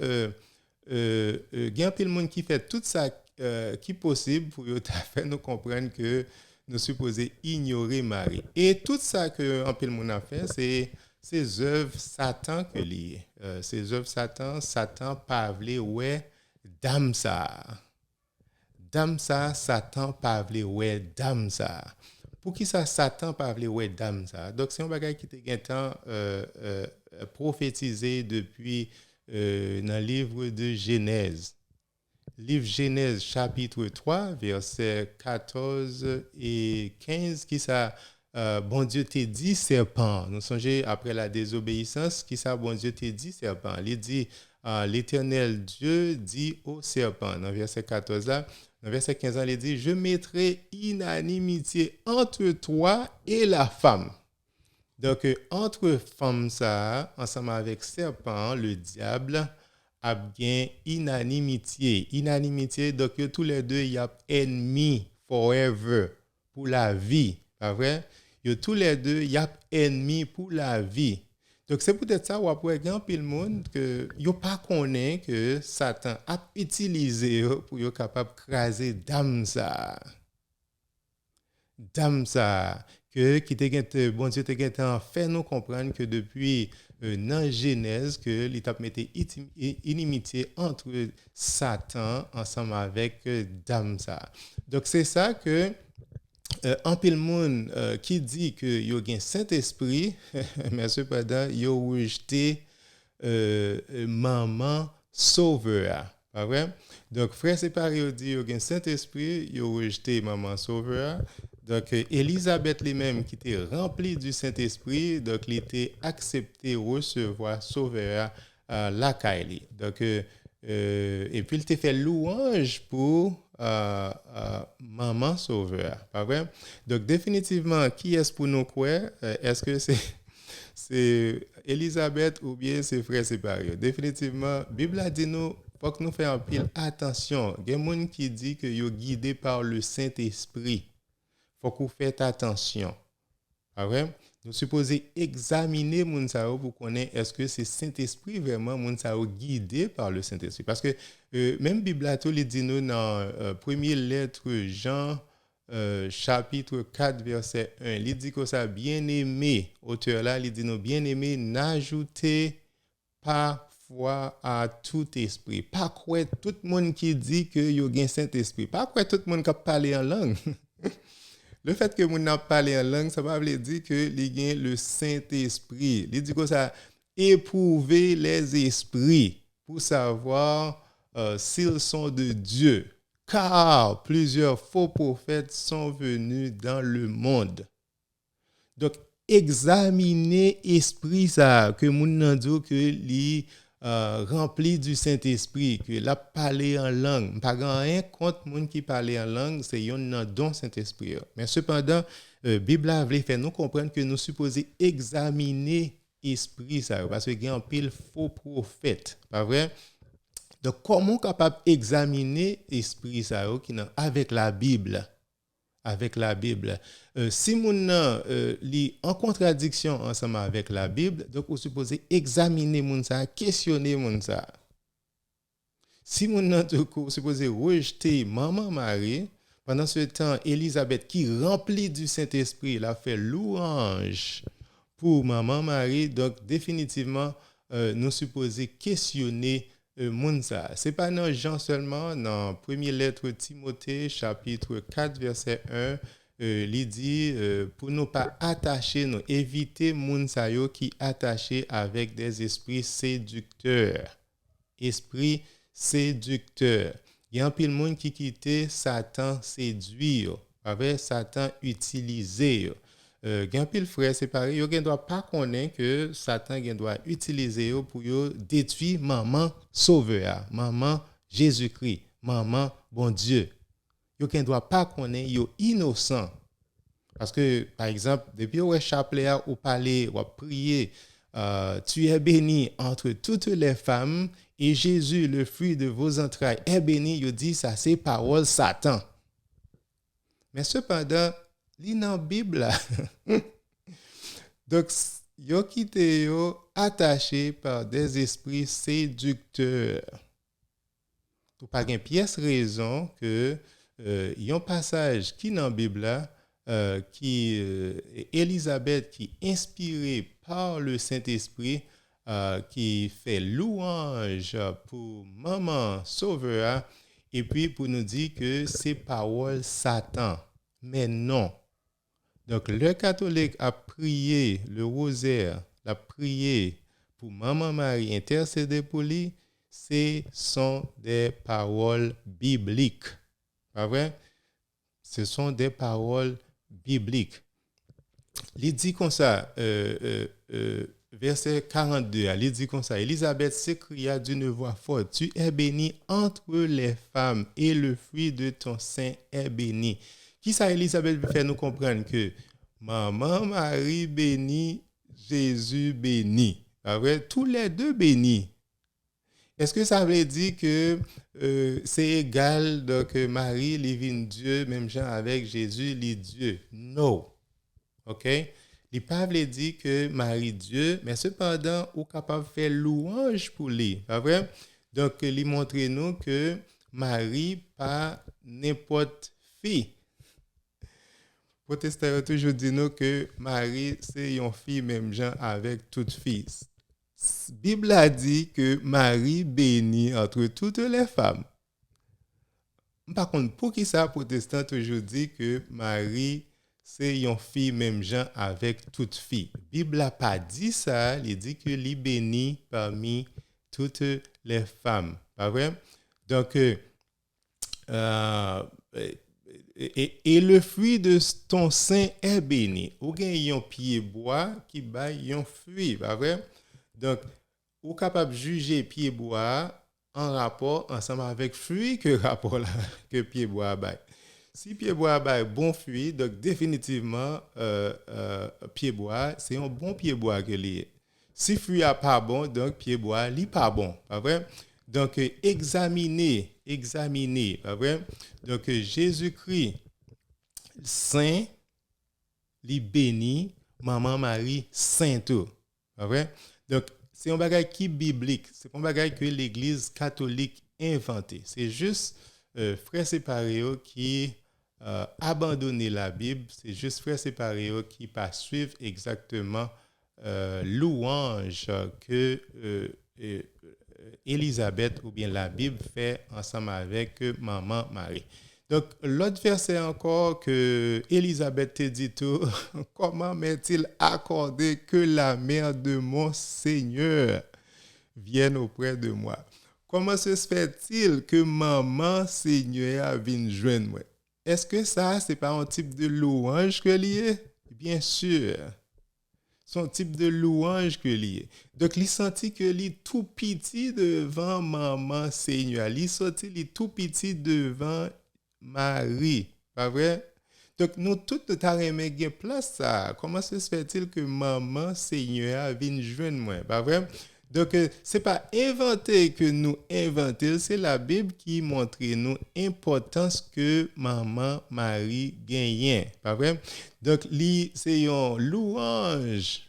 il y a un peu de monde qui fait tout ça qui est possible pour faire nous comprendre que nous supposons ignorer Marie. Et tout ça que un peu de monde a fait c'est ces œuvres Satan que lié. Ces œuvres Satan pas voulu ouais dame ça Satan pas voulu ouais dame ça. Pour qui ça Satan pas voulu ouais dame ça. Donc c'est un bagage qui était temps prophétisé depuis dans le livre de Genèse. Livre Genèse chapitre 3 versets 14 et 15 qui ça bon Dieu t'a dit serpent. Nous songez après la désobéissance qui ça bon Dieu t'a dit serpent. Il dit l'Éternel Dieu dit au serpent dans verset 14 là, dans verset 15 là, il dit je mettrai unanimité entre toi et la femme. Donc entre femme ça ensemble avec serpent le diable a bien inanimité donc tous les deux y a ennemi forever pour la vie pas vrai yo tous les deux y a ennemi pour la vie donc c'est peut-être ça ou après grand pile monde que yo pas connaît que Satan a utilisé pour yo capable craser dame ça que qui te bon Dieu te fait nous comprendre que depuis dans Genèse que l'étape mettait inimitié entre Satan ensemble avec dame ça. Donc c'est ça que en pile monde qui dit que y a un Saint-Esprit mais cependant y a rejeté maman sauveur. Pas vrai? Donc, frère séparé, il dit, il y a un Saint-Esprit, il a rejeté maman sauveur. Donc, Élisabeth lui-même, qui était remplie du Saint-Esprit, donc, il était accepté recevoir sauveur la Kaili. Donc, et puis, il t'a fait louange pour maman sauveur. Pas vrai? Donc, définitivement, qui est-ce pour nous quoi? Est-ce que c'est Elisabeth ou bien c'est frère séparé? Définitivement, la Bible a dit nous, faut que nous fassions un pile attention. Il y a des gens qui disent que sont guidés par le Saint-Esprit. Faut que vous faites attention. Ah ouais? Nous supposons examiner moun sa yo pour connaître est-ce que c'est Saint-Esprit vraiment moun sa yo guidé par le Saint-Esprit. Parce que même Bible a tout dit nous dans première lettre Jean chapitre 4 verset 1, il dit que ça bien-aimé, auteur là, il dit nous bien-aimé, n'ajoutez pas foi à tout esprit. Pas quoi tout le monde qui dit que yo gen Saint-Esprit. Pas quoi tout le monde qui parle en langue. Le fait que moun n'a parlé en langue, ça ne veut pas dire que il y a le Saint-Esprit. Il dit que ça éprouver les esprits pour savoir s'ils sont de Dieu. Car plusieurs faux prophètes sont venus dans le monde. Donc, examiner l'esprit ça, que moun nan dit que li rempli du Saint-Esprit, que l'a parlé en langue. Pas rien contre moun qui parle en langue, c'est un don Saint-Esprit. Mais cependant, Bible a voulu faire nous comprendre que nous supposons examiner l'esprit ça, parce qu'il y a un pile faux prophète, pas vrai? Donc, comment capable d'examiner l'esprit ça avec la Bible? Avec la Bible. Si mon lit en contradiction ensemble avec la Bible, donc vous supposez examiner mon ça, questionner mon ça. Si mon vous supposez rejeter maman Marie, pendant ce temps Élisabeth qui remplie du Saint-Esprit, elle a fait louange pour maman Marie, donc définitivement nous supposons questionner Mounsa. Ce n'est pas dans Jean seulement, dans première lettre Timothée, chapitre 4, verset 1, il dit pour ne pas attacher, nous éviter Mounsa qui attaché avec des esprits séducteurs. Esprits séducteurs. Il y a un peu de monde qui quitte Satan séduire, avec Satan utiliser. Gen pile frère séparé, yo gen doit pas connaître que Satan gen doit utiliser pour détruire maman sauveur, maman Jésus-Christ, maman bon Dieu. Yo gen doit pas connaître yo innocent. Parce que par exemple, depuis au chapelet ou parler ou prier, tu es béni entre toutes les femmes et Jésus le fruit de vos entrailles est béni, yo dit ça c'est parole Satan. Mais cependant li dans Bible donc yo quitté yo attaché par des esprits séducteurs. Ou pas une pièce raison que y a un passage qui dans Bible là qui Élisabeth qui inspirée par le Saint-Esprit qui fait louange pour maman sauveur et puis pour nous dire que c'est parole Satan. Mais non. Donc, le catholique a prié le rosaire, a prié pour Maman Marie, intercéder pour lui, ce sont des paroles bibliques. Pas vrai? Ce sont des paroles bibliques. Il dit comme ça, verset 42, il dit comme ça, Élisabeth s'écria d'une voix forte, tu es bénie entre les femmes et le fruit de ton sein est béni. Qui ça Élisabeth veut faire nous comprendre que Maman Marie bénie, Jésus béni. Après, tous les deux bénis. Est-ce que ça veut dire que c'est égal donc Marie livine Dieu même genre avec Jésus lit Dieu? Non. OK? Il pas veut dire que Marie Dieu, mais cependant ou capable faire louange pour lui. Pas vrai? Donc il montre nous que Marie pas n'importe fille. Protestants ont toujours dit nous que Marie, c'est une fille même genre avec toute fille. La Bible a dit que Marie bénit entre toutes les femmes. Par contre, pour qui ça, Protestant toujours dit que Marie, c'est une fille même genre avec toute fille. La Bible n'a pas dit ça, il dit que elle bénit parmi toutes les femmes. Pas vrai? Donc, et le fruit de ton sein est béni. Ou gen un pied bois qui baille un fruit. Pas vrai? Donc, ou capable de juger pied bois en rapport ensemble avec fruit que rapport là, que pied bois baille. Si pied bois baille bon fruit, donc définitivement pied bois, c'est un bon pied bois que lié. Si fruit a pas bon, donc pied bois li pas bon, pas vrai? Donc examiner, pas vrai? Donc Jésus-Christ saint, li béni, maman Marie sainte, pas vrai? Donc c'est un bagage qui biblique, c'est pas un bagage que l'église catholique inventé. C'est juste frères séparés qui abandonner la Bible, c'est juste frères séparés qui pas suivre exactement louange que Élisabeth ou bien la Bible fait ensemble avec maman Marie. Donc, l'autre verset encore que Élisabeth te dit tout, comment m'est-il accordé que la mère de mon Seigneur vienne auprès de moi? Comment se fait-il que maman Seigneur vienne joindre moi? Est-ce que ça, c'est pas un type de louange que lié? Bien sûr. Son type de louange que lié. Donc, il sentit que il tout petit devant maman Seigneur. Il sentit il tout petit devant Marie. Pas vrai? Donc, nous tous nous avons place ça. Comment se fait-il que maman Seigneur vienne joindre moi? Pas vrai? Donc, ce n'est pas inventé que nous inventons, c'est la Bible qui montre nous l'importance que maman Marie gagne. Pas vrai? Donc, c'est une louange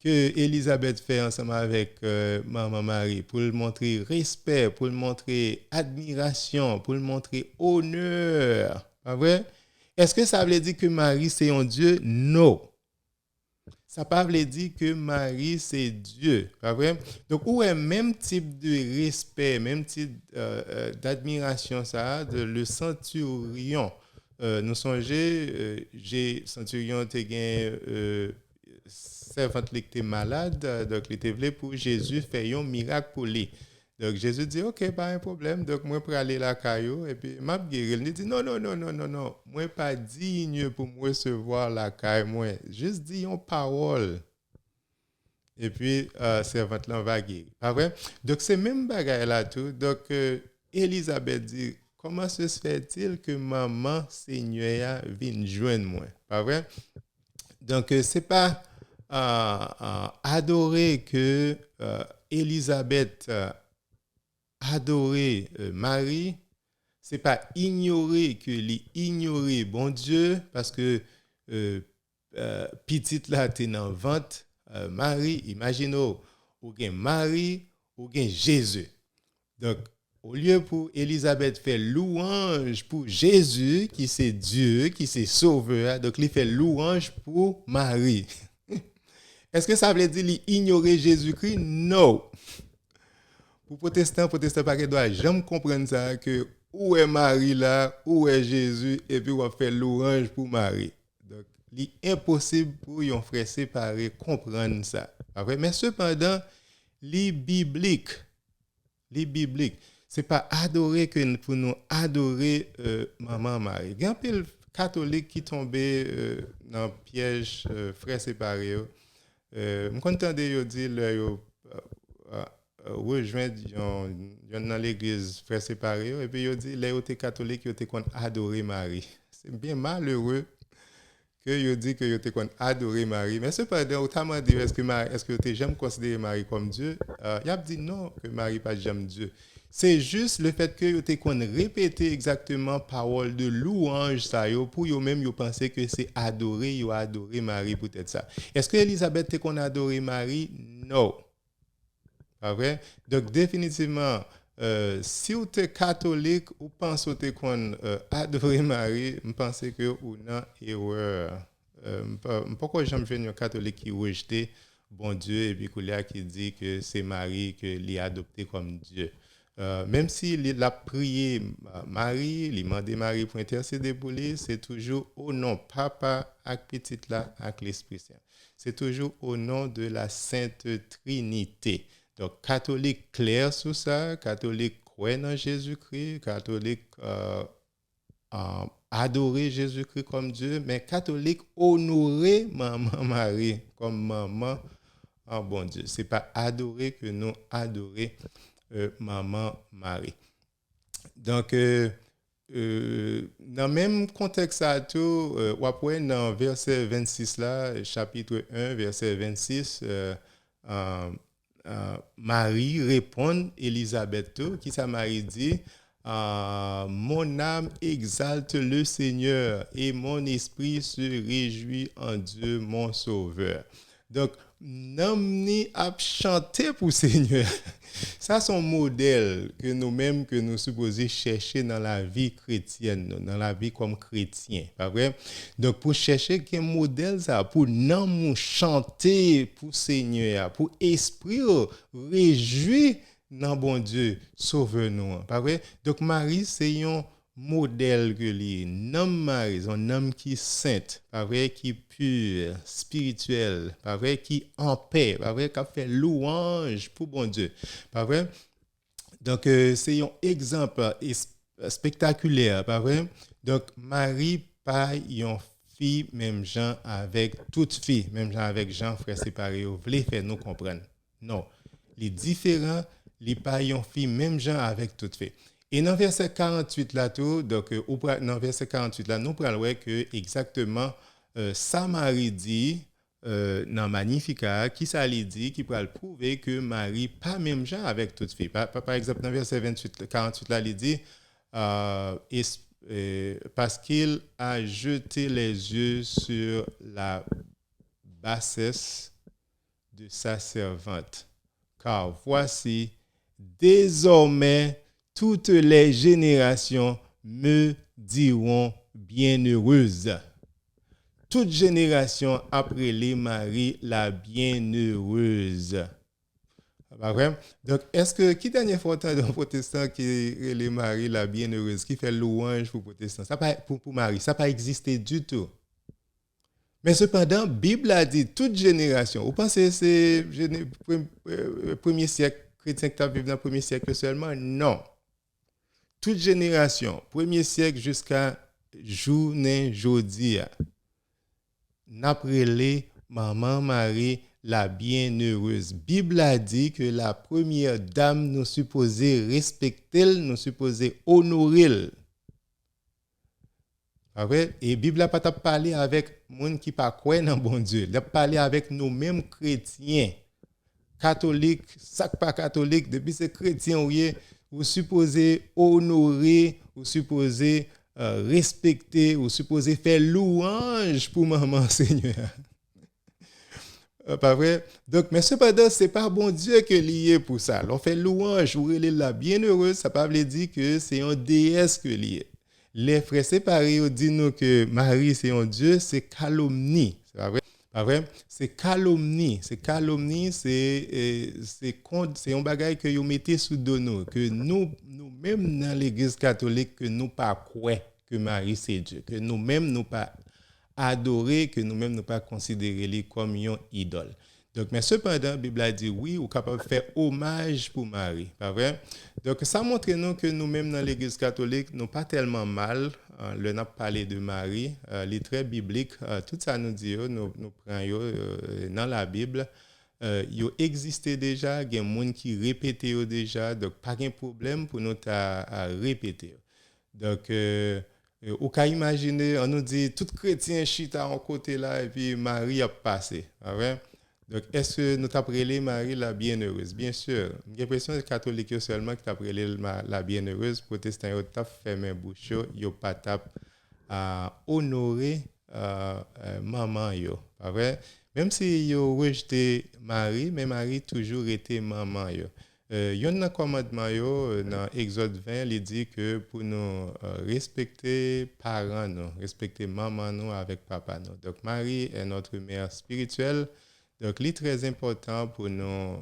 que Elisabeth fait ensemble avec maman Marie pour lui montrer respect, pour lui montrer admiration, pour lui montrer honneur. Pas vrai? Est-ce que ça veut dire que Marie c'est un Dieu? Non. Ça ne veut pas dire que Marie c'est Dieu, pas vrai? Donc où est même type de respect, même type d'admiration ça de le centurion. Nous songez, j'ai centurion te gain servante qui était malade, donc il était venu pour Jésus faire un miracle pour lui. Donc Jésus dit OK, pas un problème. Donc moi pour aller la caillou et puis m'a guéri. Il dit non non non non non non, moi pas digne pour me recevoir la caille moi. Juste dis une parole. Et puis servante là va guérir. Pas vrai? Donc c'est même bagaille là tout. Donc Élisabeth dit comment se fait-il que maman Seigneur vienne joindre moi? Pas vrai? Donc c'est pas adorer que Élisabeth adorer Marie, c'est pas ignorer que ignorer bon Dieu parce que petite là t'es dans vente Marie, imaginez ou gen Marie ou gen Jésus. Donc au lieu pour Élisabeth faire louange pour Jésus qui c'est Dieu, qui c'est sauveur, donc il fait louange pour Marie. Est-ce que ça veut dire ignorer Jésus-Christ? Non. Pour protestant pas doit jamais comprendre ça que où est Marie là, où est Jésus et puis on va faire louange pour Marie. Donc, il est impossible pour un frère séparé comprendre ça. Mais cependant, les bibliques, c'est pas adorer que pour nous adorer maman Marie. Il y a un peu catholique qui tombait dans le piège frère séparé. Je suis content de dire rejoindre dans l'église frère séparé et puis il dit les autres catholiques ils étaient adorer Marie. C'est bien malheureux que il dit que ils étaient adorer Marie mais cependant autrement dit est-ce que tu jamais considéré Marie comme Dieu? Il a dit non que Marie pas jamais Dieu. C'est juste le fait que vous te répéter exactement parole de louange ça yo pour yo même yo penser que c'est adorer Marie peut-être ça. Est-ce que Élisabeth te qu'on adorer Marie? Non. Pas vrai? Donc définitivement si vous êtes catholique ou pensez que qu'on adorer Marie, je pense que vous avez une erreur. Pourquoi j'aime un catholique qui rejette bon Dieu et puis qui dit que c'est Marie que l'a adopté comme Dieu. Même s'il a prié Marie, il a demandé Marie pour intercéder pour lui, c'est toujours au nom Papa avec petite là avec l'Esprit Saint. C'est toujours au nom de la Sainte Trinité. Donc, catholique clair sur ça, catholique croit dans Jésus-Christ, catholique adorer Jésus-Christ comme Dieu, mais catholique honorer Maman Marie comme maman en bon Dieu. C'est pas adorer que nous adorer Maman Marie. Donc, dans le même contexte à tout, après dans verset 26 là, chapitre 1, verset 26, Marie répond Élisabeth, qui ça Marie dit, mon âme exalte le Seigneur et mon esprit se réjouit en Dieu mon Sauveur. Donc, nous a chanté pour le Seigneur. Ça, c'est un modèle que nous-mêmes, que nous supposons chercher dans la vie chrétienne, dans la vie comme chrétien. Pas vrai? Donc, pour chercher quel modèle ça, pour nous chanter pour le Seigneur, pour esprit réjouir dans bon Dieu, sauve-nous. Pas vrai? Donc, Marie, c'est un modèle que lui, nom Marie, un homme qui est saint, pas vrai, qui est pur, spirituel, pas vrai, qui est en paix, pas vrai, qui a fait louange pour bon Dieu, pas vrai. Donc c'est un exemple spectaculaire, pas vrai. Donc Marie pas une fille même gens avec toute fille, même gens avec Jean frère séparés, vous voulez faire nous comprendre. Non, les différents, les pas une fille même gens avec toute fille. Et dans verset 48 là tout, donc dans verset 48 là, nous parlons que exactement ça Marie dit dans Magnificat, qui ça lui dit, qui peut prouver que Marie pas même genre avec toute fille. Par exemple, dans verset 48 là, il dit parce qu'il a jeté les yeux sur la bassesse de sa servante. Car voici, désormais, toutes les générations me diront bienheureuse. Toute génération après les Marie la bienheureuse. Pas vrai? Donc, est-ce que qui dernière fois dans protestant qui est les Marie la bienheureuse, qui fait louange pour protestant, ça pas pour Marie, ça pas existé du tout. Mais cependant, Bible a dit toute génération. Vous pensez que c'est premier siècle chrétien qui a vécu dans le premier siècle seulement? Non. Toute génération, premier siècle jusqu'à journée jodi, n'appelez Maman Marie la bienheureuse. Bible a dit que la première dame nous supposait respecter, nous supposait honorer. Et Bible n'a pas parlé avec gens qui pas croient dans bon Dieu. Il a parlé avec nous-mêmes chrétiens, catholiques, sac pas catholique, depuis ces chrétiens, vous supposez honorer, vous supposez respecter, vous supposez faire louange pour maman Seigneur. Pas vrai? Donc, mais cependant, c'est pas bon Dieu qui est lié pour ça. On fait louange, vous relève la bienheureuse, ça ne veut pas dire que c'est un déesse qui est lié. Les frères séparés disent nous que Marie c'est un Dieu, c'est calomnie. C'est pas vrai? Pas vrai? C'est calomnie. C'est calomnie, c'est un bagage que vous mettez sous nous, que nous-mêmes dans l'église catholique, que nous pas croire que Marie c'est Dieu, que nous-mêmes nous pas adorer, que nous-mêmes nous pas considérer comme une idole. Donc, mais cependant, la Bible a dit oui, ou capable de faire hommage pour Marie, pas vrai? Donc, ça montre nous que nous-mêmes dans l'Église catholique, nous pas tellement mal. Le n'a parlé de Marie, les traits bibliques, tout ça nous dit, nous prenons dans la Bible. Il existait déjà, il y a des gens qui répétaient déjà, donc pas de problème pour nous à répéter. Donc, ou qu'à imaginer, on nous dit tout chrétien chita en côté là et puis Marie a passé, pas vrai? Donc, est-ce que nous t'appelons Marie la bienheureuse? Bien sûr. J'ai l'impression que les catholiques seulement qui t'appellent la bienheureuse, protestants, ils ont fermé bouche, ils n'ont pas à honorer maman. Pas vrai? Même si ils ont rejeté Marie, mais Marie toujours été maman. Il y a un commandement dans Exode 20, il dit que pour nous respecter parents, nous, respecter maman nous avec papa. Nous. Donc, Marie est notre mère spirituelle. Donc, il est très important pour nous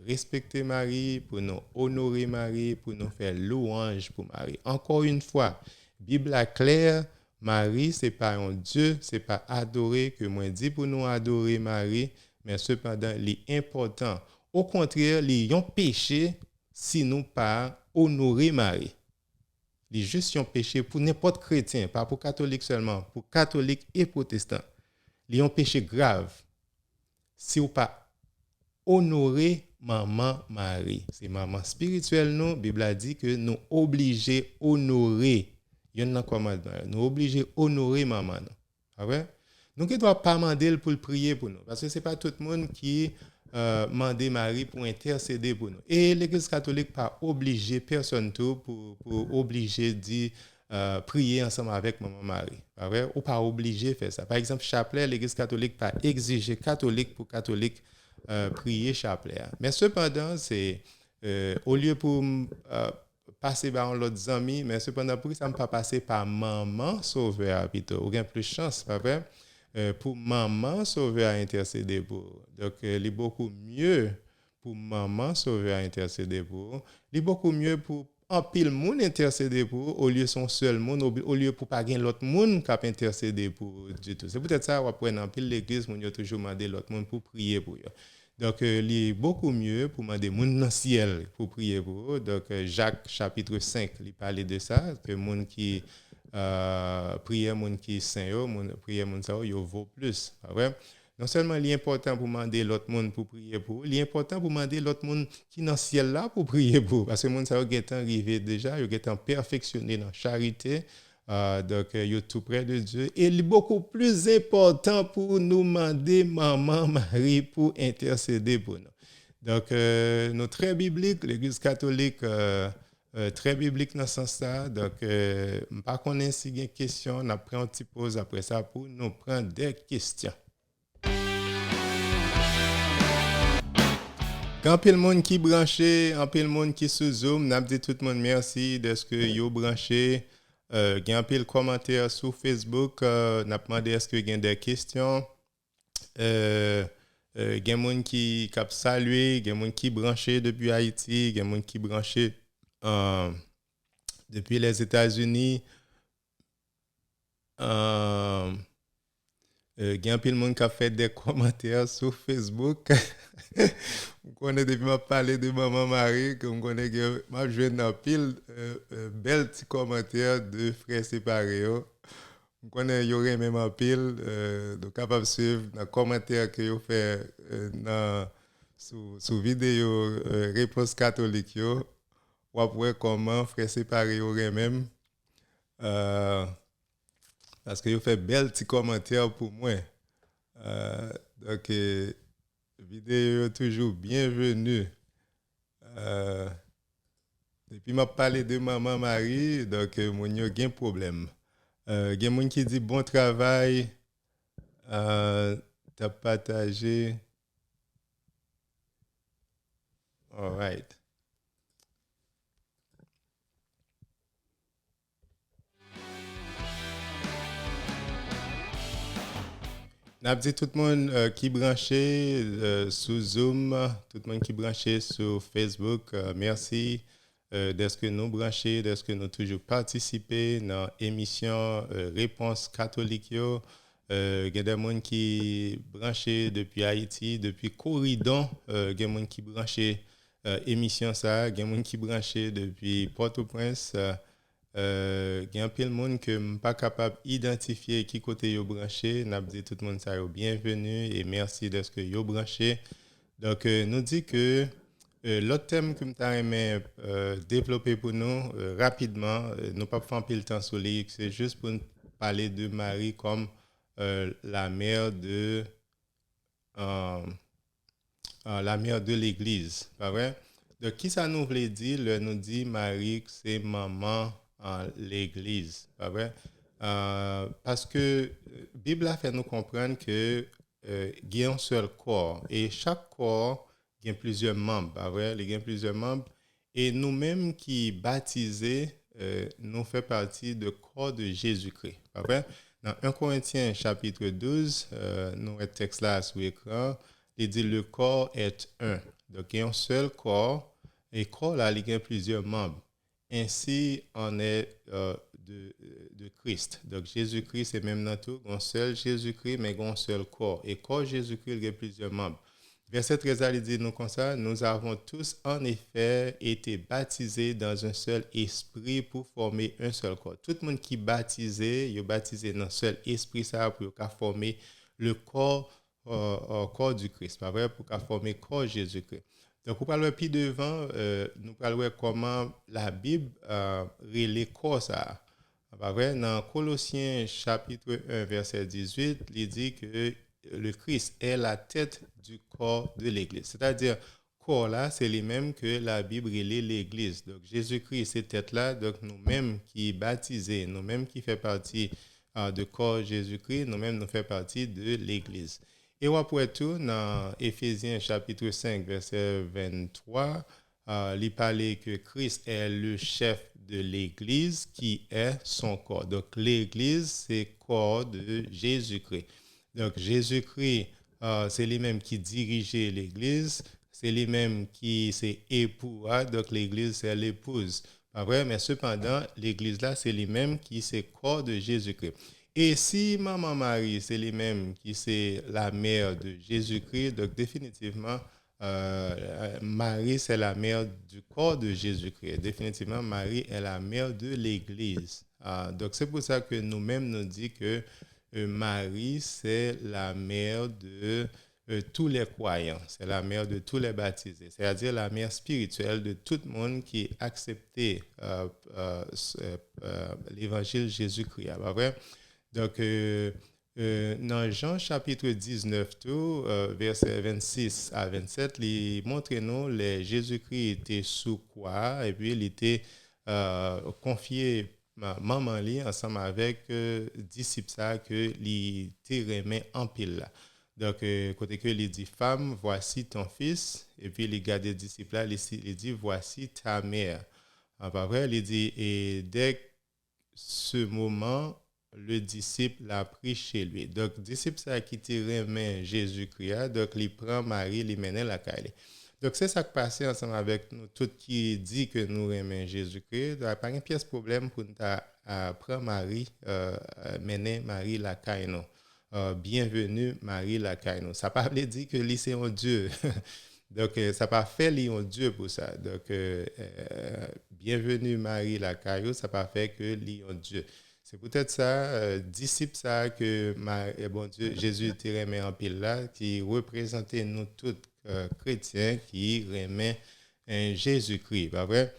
respecter Marie, pour nous honorer Marie, pour nous faire louange pour Marie. Encore une fois, Bible est claire, Marie, ce n'est pas un Dieu, ce n'est pas adorer que moi dis pour nous adorer Marie, mais cependant, il est important Au contraire, il y a un péché si nous pas honorer Marie. Il y a juste un péché pour n'importe chrétien, pas pour catholique seulement, pour catholique et protestant. Il y a un péché grave si vous pas honorer maman Marie. C'est maman spirituelle nous, Bible a dit que nous obligés honorer. Il y a un commandement, nous obligés honorer maman nous. Ah ouais? Donc, il ne doit pas demander pour le prier pour nous. Parce que ce n'est pas tout le monde qui demande Marie pour intercéder pour nous. Et l'Église catholique pas obligé personne tout pour obliger de prier ensemble avec Maman Marie. Ah ouais? Ou pas obligé de faire ça. Par exemple, chapelet, l'Église catholique pas exigé catholique pour catholique prier chapelet. Mais cependant, c'est au lieu pour passer par l'autre ami, mais cependant, pour ça ne pas passer par maman sauveur plutôt. Ou bien plus chance, pas vrai? Pour maman sauveur intercéder pour. Donc, il est beaucoup mieux pour maman sauveur intercéder pour. Il est beaucoup mieux pour un pile monde intercéder pour au lieu son seul monde, au lieu pour pas gagner l'autre monde qui a intercédé pour du tout. C'est peut-être ça, après, dans pile l'église, on a toujours demandé l'autre monde pour prier pour eux. Donc, il est beaucoup mieux pour demander monde dans le ciel pour prier pour eux. Donc, Jacques chapitre 5, il parlait de ça, que monde qui prière moun qui saint yo, prière moun ça yo vaut plus, pas vrai? Non seulement il est important pour demander l'autre monde pour prier pour, il est important pour demander l'autre monde qui dans ciel là pour prier pour parce que moun ça yo est arrivé déjà, yo est perfectionné dans charité. Donc, il est tout près de Dieu. Et il est beaucoup plus important pour nous demander Maman Marie pour intercéder pour nous. Donc, nous très biblique, l'Église catholique très biblique dans ce sens-là. Donc, par contre, si il y a une question, on prend une petite pause après ça pour nous prendre des questions. Quand il y a le monde qui est branché, quand il y a le monde qui sous Zoom, on dit tout le monde merci de ce que vous branché. Il y a un peu de commentaires sur Facebook. On a demandé est-ce qu'il y a des questions. Il y a des gens qui ont salué, il y a des gens qui sont branchés depuis Haïti, il y a des gens qui sont branchés depuis les États-Unis. Il y a un peu de monde qui a fait des commentaires sur Facebook. On connaît depuis ma parler de Maman Marie, on connaît que ma jeune un pile bel petit commentaire de frères séparés. On connaît y aurait même un pile donc capable suivre dans commentaire que vous fait dans sous vidéo réponse catholique yo. Ou après comment frères séparés aurait même parce que vous fait bel petit commentaire pour moi. Donc vidéo toujours bienvenue. Depuis m'a parlé de Maman Marie, donc mon yo gen problème. Gen moun qui dit bon travail, t'as partagé. All right. N'a dit tout le monde qui branché sur Zoom, tout le monde qui branché sur Facebook, merci d'être que nous branchés, d'être que nous toujours participé dans l'émission Réponse catholique. Il y a des gens qui branché depuis Haïti, depuis Corridon, il y a des gens qui branché émission ça, il y a des gens qui branché depuis Port-au-Prince. Il y a un peu de monde que je ne suis pas capable d'identifier qui côté yo branché. N'a dit tout le monde ça bienvenue et merci de ce que yo branché. Donc nous dit que l'autre thème que je aimé développer pour nous rapidement, nous pas prendre le temps sur lui, c'est juste pour parler de Marie comme la mère de l'Église, pas vrai? Donc qui ça nous veut dire? Nous dit Marie c'est maman en l'Église, pas vrai? Parce que la Bible a fait nous comprendre que il y a un seul corps et chaque corps il y a plusieurs membres, pas vrai? Il y a plusieurs membres et nous-mêmes qui baptisés, nous fait partie du corps de Jésus-Christ, pas vrai? Dans 1 Corinthiens chapitre 12, nous avons le texte là sur l'écran, il dit le corps est un. Donc il y a un seul corps et le corps là il y a plusieurs membres. Ainsi, on est de Christ. Donc, Jésus-Christ, c'est même dans tout, un seul Jésus-Christ, mais un seul corps. Et corps Jésus-Christ, il y a plusieurs membres. Verset 13, il dit nous comme ça, nous avons tous en effet été baptisés dans un seul esprit pour former un seul corps. Tout le monde qui est baptisé, il est baptisé dans un seul esprit, ça pour former le corps du Christ, pas vrai, pour former le corps de Jésus-Christ. Donc, on parle plus devant, nous parlons comment la Bible relaie corps ça. Pas vrai, dans Colossiens chapitre 1, verset 18, il dit que le Christ est la tête du corps de l'Église. C'est-à-dire, corps là, c'est les mêmes que la Bible relaie l'Église. Donc, Jésus-Christ, c'est tête là. Donc, nous-mêmes qui baptisés, nous-mêmes qui fait partie de corps Jésus-Christ, nous-mêmes nous fait partie de l'Église. Et après tout, dans Éphésiens chapitre 5, verset 23, il parlait que Christ est le chef de l'Église qui est son corps. Donc, l'Église, c'est le corps de Jésus-Christ. Donc, Jésus-Christ, c'est lui-même qui dirigeait l'Église, c'est lui-même qui c'est époux, hein? Donc l'Église, c'est l'épouse. Pas vrai? Mais cependant, l'Église là, c'est lui-même qui c'est corps de Jésus-Christ. Et si Maman Marie, c'est lui-même qui c'est la mère de Jésus-Christ, donc définitivement, Marie, c'est la mère du corps de Jésus-Christ. Définitivement, Marie est la mère de l'Église. Donc c'est pour ça que nous-mêmes nous dit que Marie, c'est la mère de tous les croyants, c'est la mère de tous les baptisés, c'est-à-dire la mère spirituelle de tout le monde qui a accepté l'évangile Jésus-Christ. Vrai? Donc, dans Jean chapitre 19, tout, verset 26 à 27, il montre nous que Jésus-Christ était sous croix et puis il était confié maman li ensemble avec disciples ça que li te remet en pile là. Donc côté que il dit femme voici ton fils et puis il garde les disciples là il dit voici ta mère. Pas vrai il dit et dès ce moment le disciple l'a pris chez lui. Donc disciple ça qui te remet Jésus-Christ donc il prend Marie il mène la caille. Donc, c'est ça qui passe ensemble avec nous, tout qui dit que nous aimons Jésus-Christ. Il n'y a pas une pièce problème pour nous prendre Marie, mener Marie la caille. Bienvenue Marie la caille. Ça ne veut pas dire que c'est un Dieu. Donc, ça n'a pas fait lui un Dieu pour ça. Donc, bienvenue Marie la caille, ça n'a pas fait que lui un Dieu. C'est peut-être ça, disciple ça que bon Dieu, Jésus était remis en pile là, qui représentait nous tous chrétiens qui remet Jésus-Christ, pas vrai?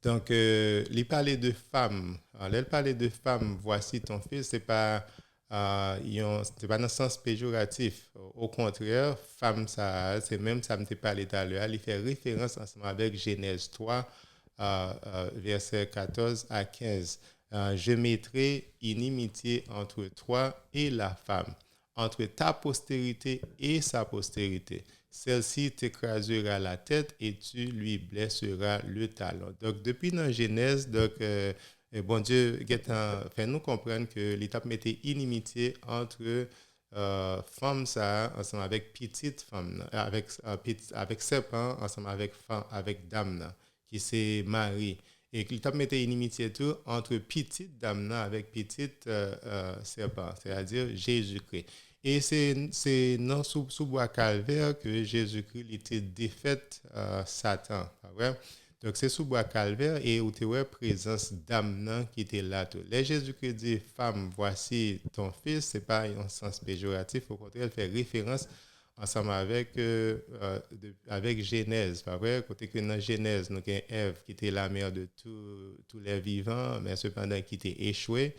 Donc, il parlait de femmes. Alors, il parlait de femmes, voici ton fils, c'est pas dans le sens péjoratif. Au contraire, femme, ça, c'est même ça me parlé tout à l'heure. Il fait référence ensemble avec Genèse 3, versets 14 à 15. Je mettrai inimitié entre toi et la femme, entre ta postérité et sa postérité. Celle-ci t'écrasera la tête et tu lui blesseras le talon. Donc, depuis dans Genèse, donc, bon Dieu fait nous comprendre que l'étape mettait inimitié entre femmes ça ensemble avec petite femme avec serpent ensemble avec dame qui c'est Marie et l'étape mettait inimitié tout entre petite dame avec petite serpent, c'est-à-dire Jésus-Christ. Et c'est dans sous bois calvaire que Jésus-Christ était défait Satan. Ouais? Donc c'est sous bois calvaire et où tu vois présence d'âme qui était là. Les Jésus-Christ dit femme, voici ton fils, c'est pas un sens péjoratif, au contraire, elle fait référence ensemble avec Genèse, pas vrai? Côté que dans Genèse, nous avons Ève qui était la mère de tous les vivants, mais cependant qui était échouée.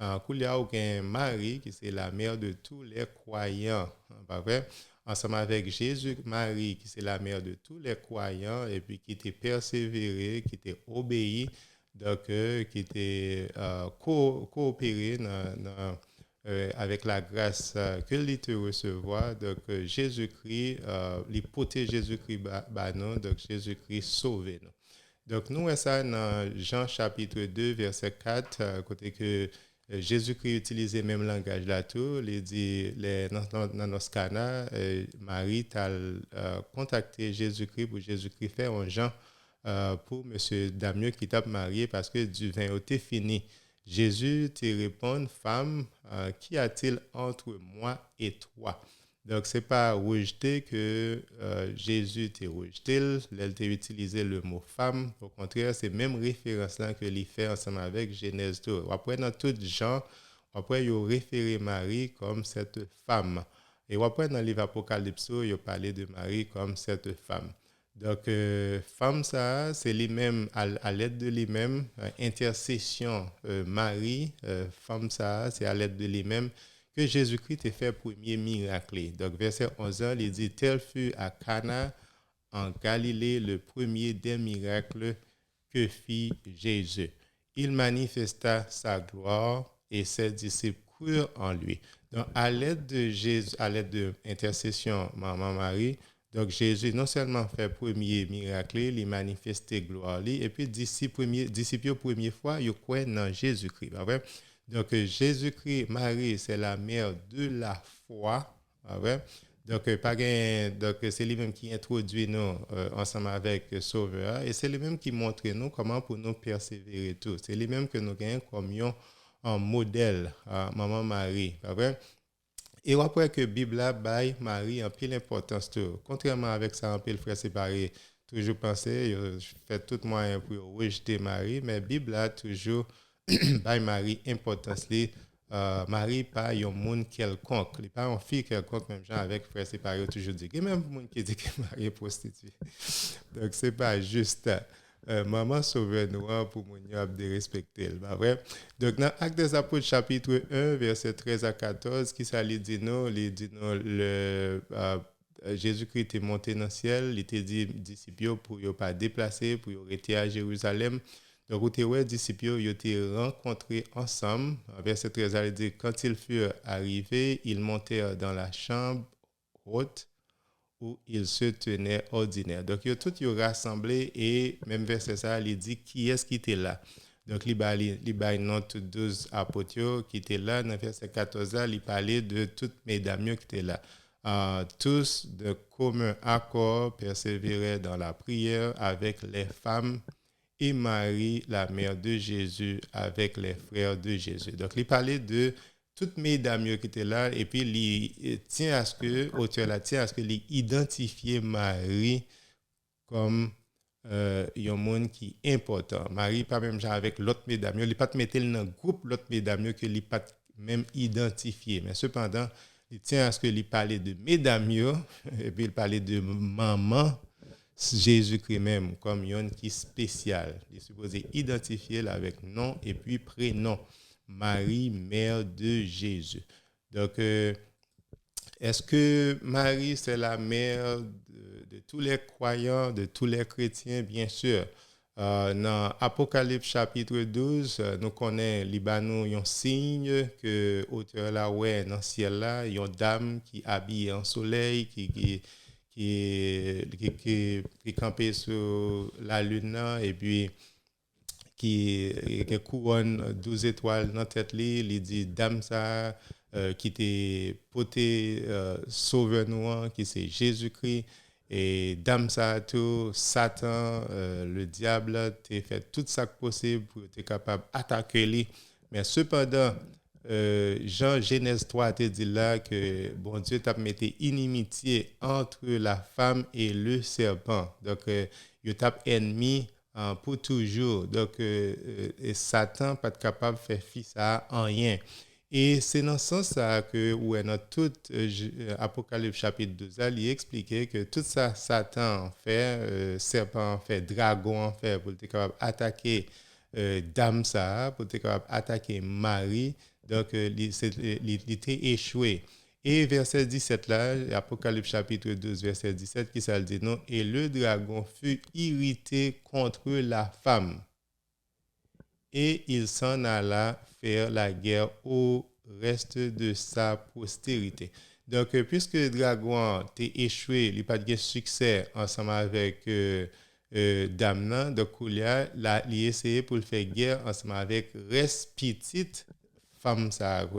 Il y a aucun Marie qui c'est la mère de tous les croyants, pas vrai? Ensemble avec Jésus, Marie qui c'est la mère de tous les croyants et puis qui était persévéré, qui était obéi, donc qui était coopéré avec la grâce que l'il te recevoir. Donc Jésus-Christ, il protège Jésus-Christ, donc Jésus-Christ sauve nous. Donc, nous, ça dans Jean chapitre 2, verset 4, côté que Jésus-Christ utilisait le même langage là tout. Il dit, dans notre cas, Marie a contacté Jésus-Christ pour Jésus-Christ faire un Jean pour M. Damien qui t'a marié parce que du vin était fini. Jésus te répond, femme, qu'y a-t-il entre moi et toi? Donc, ce n'est pas rejeté que Jésus t'a rejeté, il t'a utilisé le mot femme. Au contraire, c'est même référence-là que l'il fait ensemble avec Genèse 2. Après, dans tout genre, après, il a référé Marie comme cette femme. Et après, dans le livre Apocalypse, il a parlé de Marie comme cette femme. Donc, femme, ça, c'est lui-même, à l'aide de lui-même, intercession Marie, femme, ça, c'est à l'aide de lui-même que Jésus-Christ a fait premier miracle. Donc, verset 11, il dit, tel fut à Cana, en Galilée, le premier des miracles que fit Jésus. Il manifesta sa gloire et ses disciples crurent en lui. Donc, à l'aide de Jésus, à l'aide de l'intercession Maman Marie, donc Jésus non seulement fait premier miracle, il manifesté gloire, et puis disciples première fois, ils croient dans Jésus-Christ. Donc Jésus-Christ, Marie, c'est la mère de la foi. Donc, c'est lui-même qui introduit nous ensemble avec Sauveur et c'est lui-même qui montre nous comment pour nous persévérer tout. C'est lui-même que nous gagnons comme un modèle, Maman Marie. Et après que la Bible a bail Marie en pile importance tout. Contrairement avec ça, en pile frère séparé, toujours pensé, je fais tout moyen pour rejeter Marie, mais la Bible a toujours bail Marie importance. Marie pas un monde quelconque, il pas une fille quelconque, même gens avec frère séparé toujours dit. Il y a même monde qui dit que Marie est prostituée. Donc c'est pas juste. Maman sauve nous pour nous de respecter. Vrai? Donc, dans Actes des Apôtres, chapitre 1, verset 13 à 14, qui ça lui dit nous, Jésus-Christ est monté dans le ciel, il était dit disciples pour ne pas déplacer, pour rester à Jérusalem. Donc, les disciples ils étaient rencontrés ensemble. Verset 13, il dit quand ils furent arrivés, ils montèrent dans la chambre haute où il se tenait ordinaire. Donc, ils ont tous rassemblés et même verset ça, il dit qui est-ce qui était là. Donc, il y a notre 12 apôtres qui étaient là. Dans verset 14, il parlait de toutes mes dames qui étaient là. Tous de commun accord persévéraient dans la prière avec les femmes et Marie, la mère de Jésus, avec les frères de Jésus. Donc, il parlait de toutes mes dames qui étaient là, et puis il tient à ce que, auteur là, tient à ce que identifier Marie comme un monde qui est important. Marie, pas même genre avec l'autre mesdames, il pas te mettre dans le groupe l'autre mesdames que il pas même identifié. Mais cependant, il tient à ce que il parlait de mesdames et puis il parlait de maman Jésus-Christ même comme un qui est spécial. Il est supposé identifier avec nom et puis prénom. Marie, mère de Jésus. Donc, est-ce que Marie, c'est la mère de tous les croyants, de tous les chrétiens? Bien sûr. Dans Apocalypse chapitre 12, nous connaissons Libanon, un signe que l'auteur là, ouais, dans le ciel là, il y a une dame qui habille en soleil, qui campait sur la lune là, et puis qui couronne 12 étoiles dans la tête, il dit dame ça qui était poté sauveur nous qui c'est Jésus-Christ et dame ça tout Satan le diable t'a fait tout ça possible pour être capable d'attaquer lui, mais cependant Jean Genèse 3 te dit là que bon Dieu t'a mis inimitié entre la femme et le serpent, donc il t'a ennemi pour toujours. Donc, Satan pas capable de faire fi ça en rien. Et c'est dans ce sens que, où dans tout Apocalypse chapitre 12, il expliquait que tout ça, Satan en fait, serpent en fait, dragon en fait, pour être capable d'attaquer dame ça, pour être capable d'attaquer Marie. Donc, il était échoué. Et verset 17 là, Apocalypse chapitre 12, verset 17, qui ça dit non, et le dragon fut irrité contre la femme. Et il s'en alla faire la guerre au reste de sa postérité. Donc, puisque le dragon a échoué, il n'a pas de succès ensemble avec Damnan, donc il a essayé pour le faire guerre ensemble avec reste petite femme ça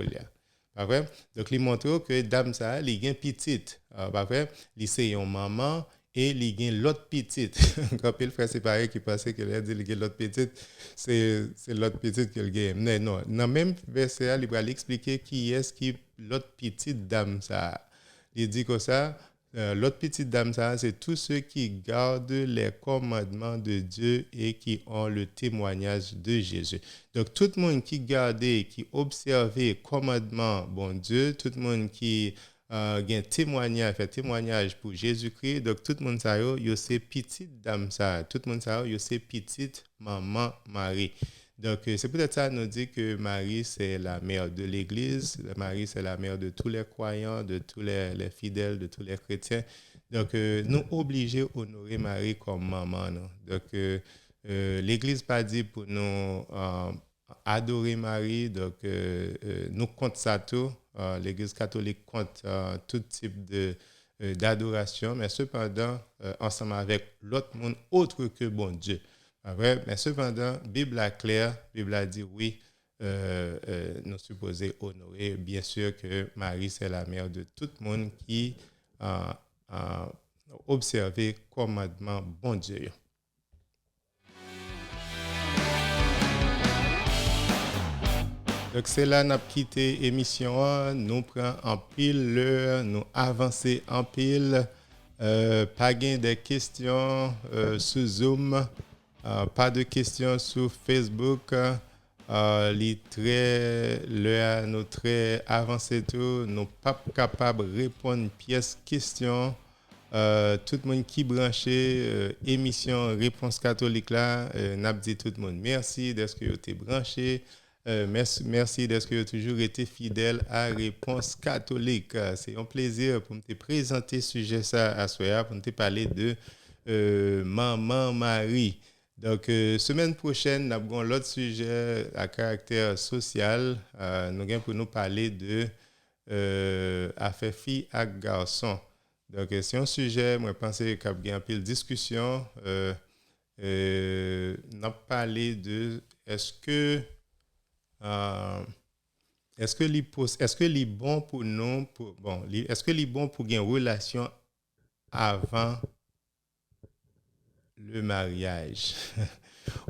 pas vrai? Donc, il montre que dame ça, il a une petite. Pas vrai? Il c'est une maman et il a l'autre petite. Quand il frère séparé qui pensait qu'il a dit qu'il a l'autre petite, c'est l'autre petite qu'il a. Mais non, dans le même verset, il va expliquer qui est-ce qui l'autre petite dame ça. Il dit que ça, l'autre petite dame, ça, c'est tous ceux qui gardent les commandements de Dieu et qui ont le témoignage de Jésus. Donc, tout le monde qui gardait, qui observait les commandements, bon Dieu, tout le monde qui fait témoignage pour Jésus-Christ, donc tout le monde ça, c'est petite dame, ça, tout le monde ça, c'est petite maman Marie. Donc, c'est peut-être ça nous dit que Marie, c'est la mère de l'Église. Marie, c'est la mère de tous les croyants, de tous les fidèles, de tous les chrétiens. Donc, nous obligés d'honorer Marie comme maman. Non? Donc, l'Église pas dit pour nous adorer Marie. Donc, nous compte ça tout. L'Église catholique compte tout type d'adoration, mais cependant, ensemble avec l'autre monde autre que bon Dieu. Vrai, mais cependant, Bible a clair, Bible a dit oui, nous supposons honorer. Bien sûr que Marie, c'est la mère de tout le monde qui a observé commandement bon Dieu. Donc c'est là nous avons quitté l'émission, nous prenons en pile l'heure, nous avançons en pile, pas gain des questions sur Zoom. Pas de questions sur Facebook. Nous très avancé tout. Nous pas capables de répondre pièce question. Tout le monde qui branché émission Réponse catholique là, n'a dit tout le monde merci d'être que vous êtes branché. Merci d'être que vous avez toujours été fidèle à Réponse catholique. C'est un plaisir pour me présenter ce sujet ça à soir pour me parler de Maman Marie. Donc, semaine prochaine, nous avons l'autre sujet à caractère social. Nous allons pour nous parler de affaires filles et garçons. Donc, c'est un sujet, moi, je pense qu'il y a un peu de discussion. Nous avons parlé de est-ce que est bon pour nous, est-ce que c'est bon pour avoir une relation avant le mariage?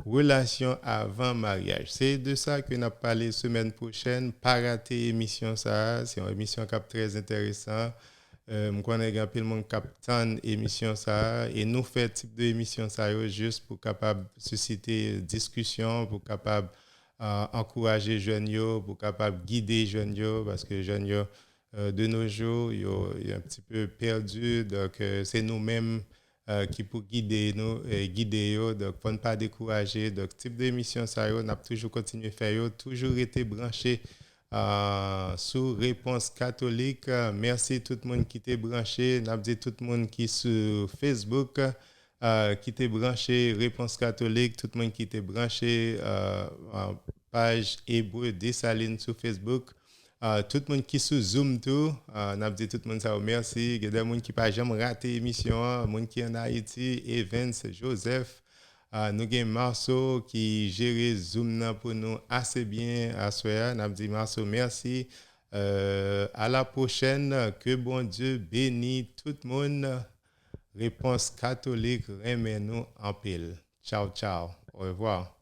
Relation avant mariage. C'est de ça que nous allons parler semaine prochaine. Pas rater l'émission, ça. C'est une émission qui est très intéressante. Je connais un peu le monde qui attend l'émission, ça. Et nous faisons type d'émission, ça, juste pour capable susciter discussion, pour capable encourager les jeunes, pour capable guider les jeunes, parce que les jeunes, de nos jours, ils sont un petit peu perdus. Donc, c'est nous-mêmes qui pour guider nous guider eux, donc pour ne pas décourager. Donc type d'émission ça on a toujours continué à faire toujours été branché sur Réponse catholique. Merci tout le monde qui était branché, n'a dit tout le monde qui sur Facebook qui était branché Réponse catholique, tout le monde qui était branché en page Hébreu Dessalines sur Facebook. Tout le monde qui sous Zoom tout, n'a dit tout le monde ça merci. Il y a des gens qui pas jamais raté l'émission, des gens qui en Haïti, Evans, Joseph, nous avons Marceau qui gère Zoom pour nous assez bien à soir. N'a dit Marceau merci. À la prochaine, que bon Dieu bénisse tout le monde. Réponse catholique remet nous en pile. Ciao ciao. Au revoir.